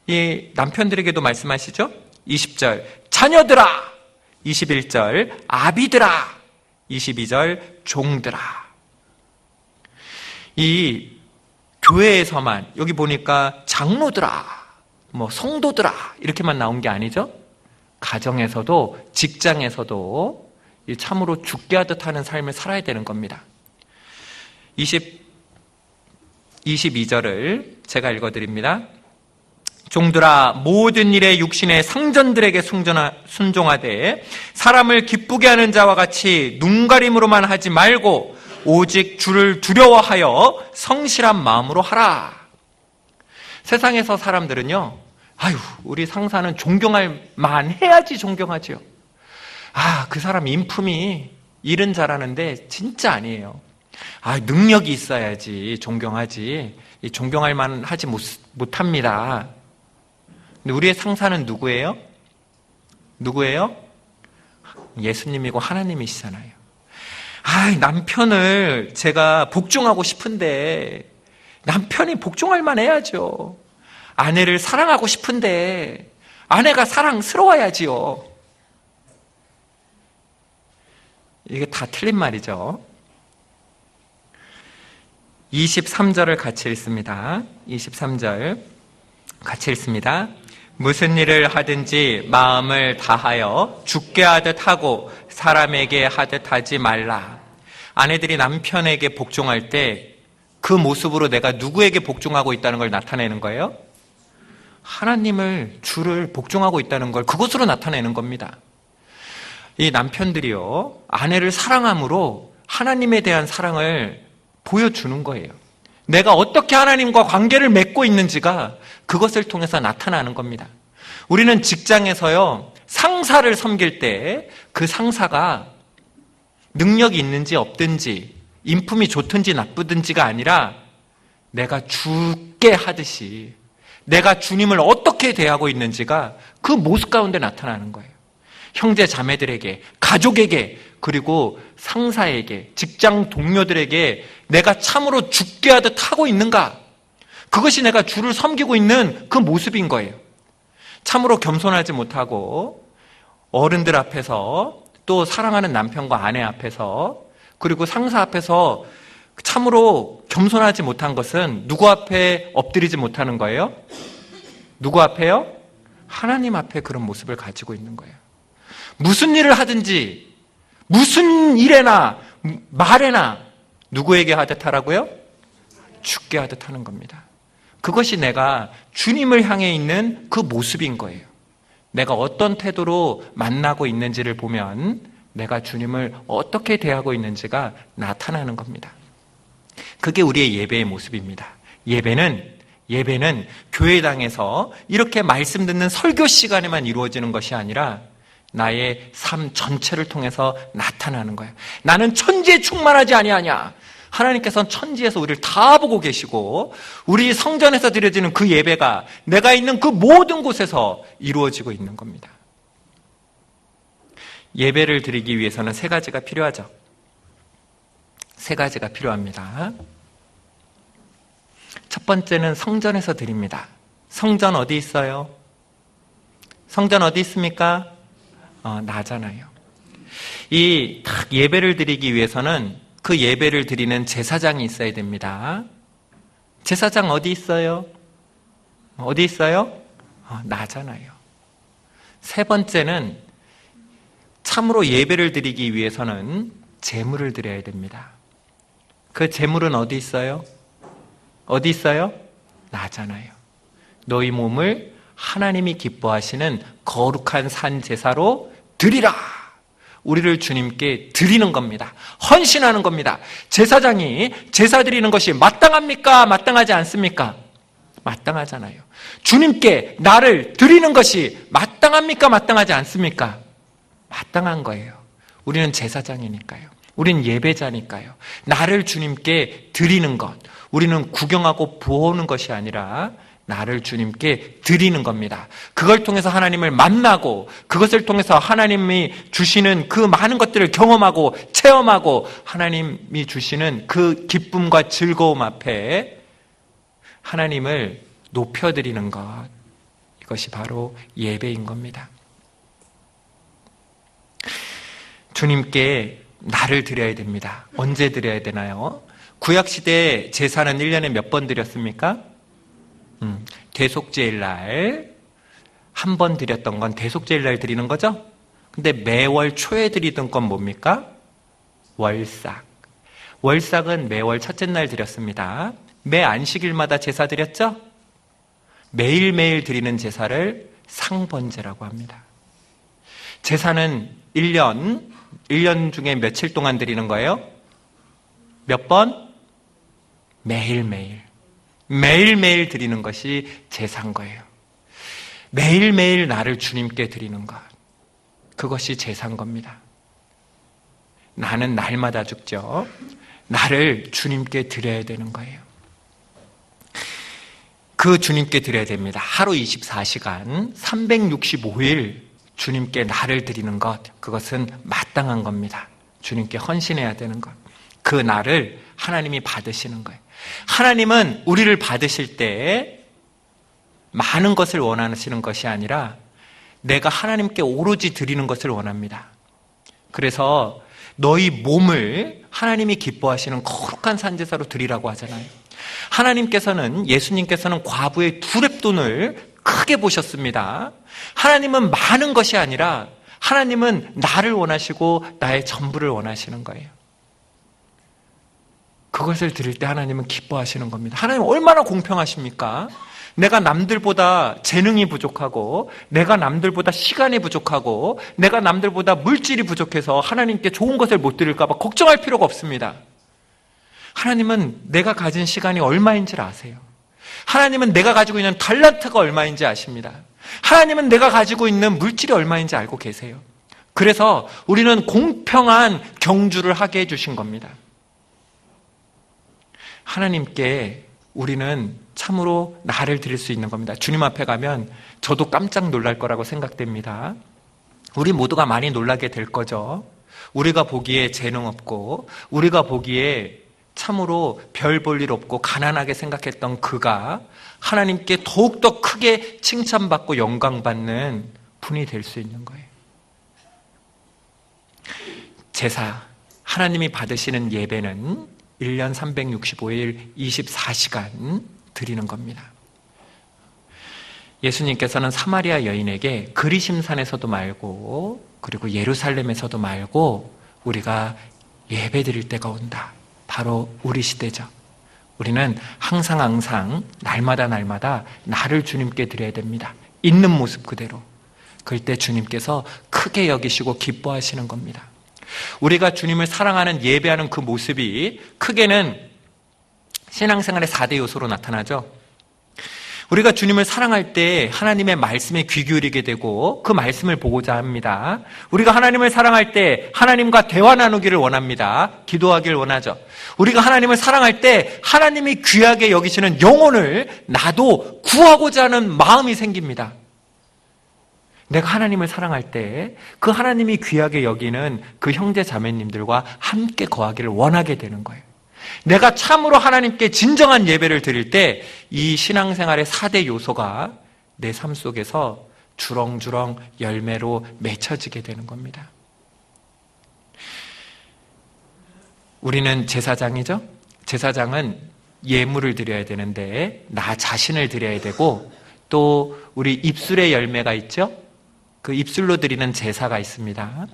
이 남편들에게도 말씀하시죠. 20절 자녀들아, 21절 아비들아, 22절 종들아. 이 교회에서만, 여기 보니까 장로들아, 성도들아 이렇게만 나온 게 아니죠. 가정에서도 직장에서도 참으로 죽게 하듯 하는 삶을 살아야 되는 겁니다. 22절을 제가 읽어드립니다. 종들아 모든 일에 육신의 상전들에게 순종하되 사람을 기쁘게 하는 자와 같이 눈가림으로만 하지 말고 오직 주를 두려워하여 성실한 마음으로 하라. 세상에서 사람들은요, 우리 상사는 존경할 만해야지 존경하죠. 그 사람 인품이 일은 잘하는데 진짜 아니에요. 능력이 있어야지 존경하지. 존경할 만하지 못합니다. 근데 우리의 상사는 누구예요? 누구예요? 예수님이고 하나님이시잖아요. 남편을 제가 복종하고 싶은데 남편이 복종할 만해야죠. 아내를 사랑하고 싶은데 아내가 사랑스러워야지요. 이게 다 틀린 말이죠. 23절을 같이 읽습니다. 23절 같이 읽습니다. 무슨 일을 하든지 마음을 다하여 주께 하듯 하고 사람에게 하듯 하지 말라. 아내들이 남편에게 복종할 때 그 모습으로 내가 누구에게 복종하고 있다는 걸 나타내는 거예요? 하나님을, 주를 복종하고 있다는 걸 그것으로 나타내는 겁니다. 이 남편들이요, 아내를 사랑함으로 하나님에 대한 사랑을 보여주는 거예요. 내가 어떻게 하나님과 관계를 맺고 있는지가 그것을 통해서 나타나는 겁니다. 우리는 직장에서요, 상사를 섬길 때 그 상사가 능력이 있는지 없든지 인품이 좋든지 나쁘든지가 아니라 내가 주께 하듯이 내가 주님을 어떻게 대하고 있는지가 그 모습 가운데 나타나는 거예요. 형제 자매들에게, 가족에게, 그리고 상사에게, 직장 동료들에게 내가 참으로 주께 하듯 하고 있는가? 그것이 내가 주를 섬기고 있는 그 모습인 거예요. 참으로 겸손하지 못하고 어른들 앞에서, 또 사랑하는 남편과 아내 앞에서, 그리고 상사 앞에서 참으로 겸손하지 못한 것은 누구 앞에 엎드리지 못하는 거예요? 누구 앞에요? 하나님 앞에 그런 모습을 가지고 있는 거예요. 무슨 일을 하든지 무슨 일에나 말에나 누구에게 하듯 하라고요? 주께 하듯 하는 겁니다. 그것이 내가 주님을 향해 있는 그 모습인 거예요. 내가 어떤 태도로 만나고 있는지를 보면 내가 주님을 어떻게 대하고 있는지가 나타나는 겁니다. 그게 우리의 예배의 모습입니다. 예배는 교회당에서 이렇게 말씀 듣는 설교 시간에만 이루어지는 것이 아니라 나의 삶 전체를 통해서 나타나는 거예요. 나는 천지에 충만하지 아니하냐. 하나님께서는 천지에서 우리를 다 보고 계시고 우리 성전에서 드려지는 그 예배가 내가 있는 그 모든 곳에서 이루어지고 있는 겁니다. 예배를 드리기 위해서는 세 가지가 필요하죠. 세 가지가 필요합니다. 첫 번째는 성전에서 드립니다. 성전 어디 있어요? 성전 어디 있습니까? 나잖아요. 이 예배를 드리기 위해서는 그 예배를 드리는 제사장이 있어야 됩니다. 제사장 어디 있어요? 어디 있어요? 나잖아요. 세 번째는 참으로 예배를 드리기 위해서는 제물을 드려야 됩니다. 그 제물은 어디 있어요? 어디 있어요? 나잖아요. 너희 몸을 하나님이 기뻐하시는 거룩한 산 제사로 드리라. 우리를 주님께 드리는 겁니다. 헌신하는 겁니다. 제사장이 제사 드리는 것이 마땅합니까? 마땅하지 않습니까? 마땅하잖아요. 주님께 나를 드리는 것이 마땅합니까? 마땅하지 않습니까? 마땅한 거예요. 우리는 제사장이니까요. 우리는 예배자니까요. 나를 주님께 드리는 것, 우리는 구경하고 보는 것이 아니라 나를 주님께 드리는 겁니다. 그걸 통해서 하나님을 만나고 그것을 통해서 하나님이 주시는 그 많은 것들을 경험하고 체험하고 하나님이 주시는 그 기쁨과 즐거움 앞에 하나님을 높여드리는 것, 이것이 바로 예배인 겁니다. 주님께 나를 드려야 됩니다. 언제 드려야 되나요? 구약시대 제사는 1년에 몇 번 드렸습니까? 대속제일날 한 번 드렸던 건 대속제일날 드리는 거죠? 근데 매월 초에 드리던 건 뭡니까? 월삭. 월삭은 매월 첫째 날 드렸습니다. 매 안식일마다 제사 드렸죠? 매일매일 드리는 제사를 상번제라고 합니다. 제사는 1년 중에 며칠 동안 드리는 거예요? 몇 번? 매일매일. 매일매일 드리는 것이 제사인 거예요. 매일매일 나를 주님께 드리는 것. 그것이 제사인 겁니다. 나는 날마다 죽죠. 나를 주님께 드려야 되는 거예요. 그 주님께 드려야 됩니다. 하루 24시간 365일 주님께 나를 드리는 것, 그것은 마땅한 겁니다. 주님께 헌신해야 되는 것, 그 나를 하나님이 받으시는 거예요. 하나님은 우리를 받으실 때 많은 것을 원하시는 것이 아니라 내가 하나님께 오로지 드리는 것을 원합니다. 그래서 너희 몸을 하나님이 기뻐하시는 거룩한 산제사로 드리라고 하잖아요. 하나님께서는, 예수님께서는 과부의 2렙돈을 크게 보셨습니다. 하나님은 많은 것이 아니라 하나님은 나를 원하시고 나의 전부를 원하시는 거예요. 그것을 드릴 때 하나님은 기뻐하시는 겁니다. 하나님 얼마나 공평하십니까? 내가 남들보다 재능이 부족하고, 내가 남들보다 시간이 부족하고, 내가 남들보다 물질이 부족해서 하나님께 좋은 것을 못 드릴까 봐 걱정할 필요가 없습니다. 하나님은 내가 가진 시간이 얼마인지를 아세요. 하나님은 내가 가지고 있는 달란트가 얼마인지 아십니다. 하나님은 내가 가지고 있는 물질이 얼마인지 알고 계세요. 그래서 우리는 공평한 경주를 하게 해주신 겁니다. 하나님께 우리는 참으로 나를 드릴 수 있는 겁니다. 주님 앞에 가면 저도 깜짝 놀랄 거라고 생각됩니다. 우리 모두가 많이 놀라게 될 거죠. 우리가 보기에 재능 없고, 우리가 보기에 참으로 별 볼 일 없고 가난하게 생각했던 그가 하나님께 더욱더 크게 칭찬받고 영광받는 분이 될 수 있는 거예요. 제사, 하나님이 받으시는 예배는 1년 365일 24시간 드리는 겁니다. 예수님께서는 사마리아 여인에게 그리심산에서도 말고, 그리고 예루살렘에서도 말고 우리가 예배 드릴 때가 온다. 바로 우리 시대죠. 우리는 항상 날마다 나를 주님께 드려야 됩니다. 있는 모습 그대로. 그럴 때 주님께서 크게 여기시고 기뻐하시는 겁니다. 우리가 주님을 사랑하는, 예배하는 그 모습이 크게는 신앙생활의 4대 요소로 나타나죠. 우리가 주님을 사랑할 때 하나님의 말씀에 귀 기울이게 되고 그 말씀을 보고자 합니다. 우리가 하나님을 사랑할 때 하나님과 대화 나누기를 원합니다. 기도하기를 원하죠. 우리가 하나님을 사랑할 때 하나님이 귀하게 여기시는 영혼을 나도 구하고자 하는 마음이 생깁니다. 내가 하나님을 사랑할 때 그 하나님이 귀하게 여기는 그 형제 자매님들과 함께 거하기를 원하게 되는 거예요. 내가 참으로 하나님께 진정한 예배를 드릴 때 이 신앙생활의 4대 요소가 내 삶 속에서 주렁주렁 열매로 맺혀지게 되는 겁니다. 우리는 제사장이죠? 제사장은 예물을 드려야 되는데 나 자신을 드려야 되고, 또 우리 입술의 열매가 있죠? 그 입술로 드리는 제사가 있습니다.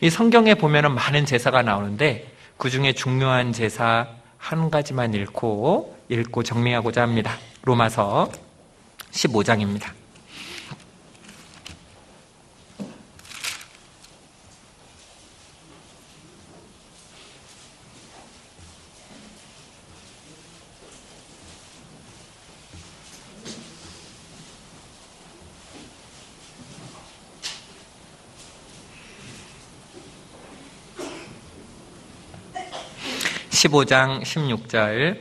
이 성경에 보면은 많은 제사가 나오는데 그 중에 중요한 제사 한 가지만 읽고 정리하고자 합니다. 로마서 15장입니다. (15장) 16절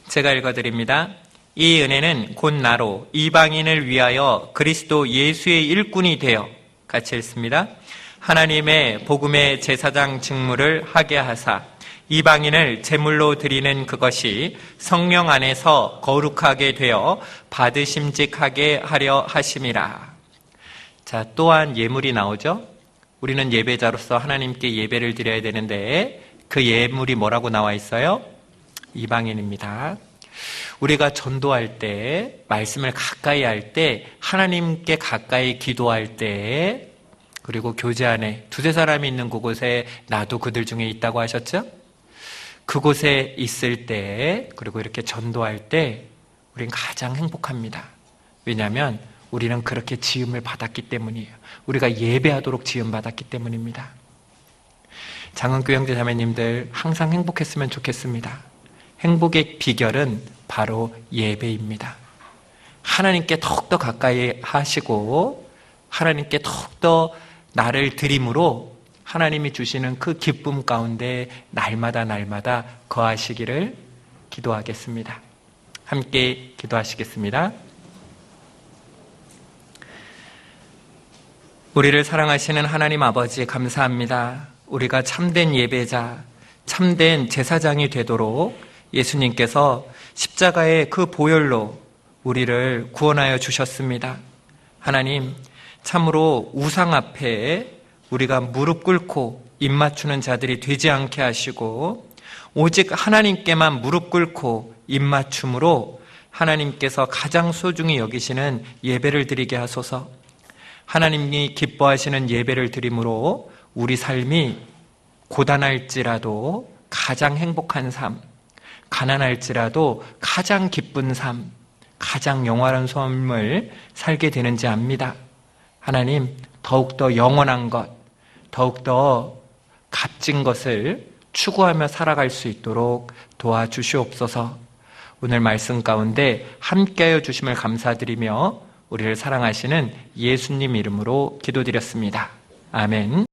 제가 읽어드립니다. 이 은혜는 곧 나로 이방인을 위하여 그리스도 예수의 일꾼이 되어, 같이 읽습니다. 하나님의 복음의 제사장 직무를 하게 하사 이방인을 제물로 드리는 그것이 성령 안에서 거룩하게 되어 받으심직하게 하려 하심이라. 자, 또한 예물이 나오죠. 우리는 예배자로서 하나님께 예배를 드려야 되는데 그 예물이 뭐라고 나와 있어요? 이방인입니다. 우리가 전도할 때, 말씀을 가까이 할 때, 하나님께 가까이 기도할 때, 그리고 교제 안에 두세 사람이 있는 그곳에 나도 그들 중에 있다고 하셨죠? 그곳에 있을 때, 그리고 이렇게 전도할 때 우리는 가장 행복합니다. 왜냐하면 우리는 그렇게 지음을 받았기 때문이에요. 우리가 예배하도록 지음 받았기 때문입니다. 장흥교회 형제 자매님들 항상 행복했으면 좋겠습니다. 행복의 비결은 바로 예배입니다. 하나님께 더욱더 가까이 하시고 하나님께 더욱더 나를 드림으로 하나님이 주시는 그 기쁨 가운데 날마다 거하시기를 기도하겠습니다. 함께 기도하시겠습니다. 우리를 사랑하시는 하나님 아버지 감사합니다. 우리가 참된 예배자, 참된 제사장이 되도록 예수님께서 십자가의 그 보혈로 우리를 구원하여 주셨습니다. 하나님, 참으로 우상 앞에 우리가 무릎 꿇고 입 맞추는 자들이 되지 않게 하시고 오직 하나님께만 무릎 꿇고 입 맞춤으로 하나님께서 가장 소중히 여기시는 예배를 드리게 하소서. 하나님이 기뻐하시는 예배를 드림으로 우리 삶이 고단할지라도 가장 행복한 삶, 가난할지라도 가장 기쁜 삶, 가장 영원한 삶을 살게 되는지 압니다. 하나님, 더욱더 영원한 것, 더욱더 값진 것을 추구하며 살아갈 수 있도록 도와주시옵소서. 오늘 말씀 가운데 함께하여 주심을 감사드리며 우리를 사랑하시는 예수님 이름으로 기도드렸습니다. 아멘.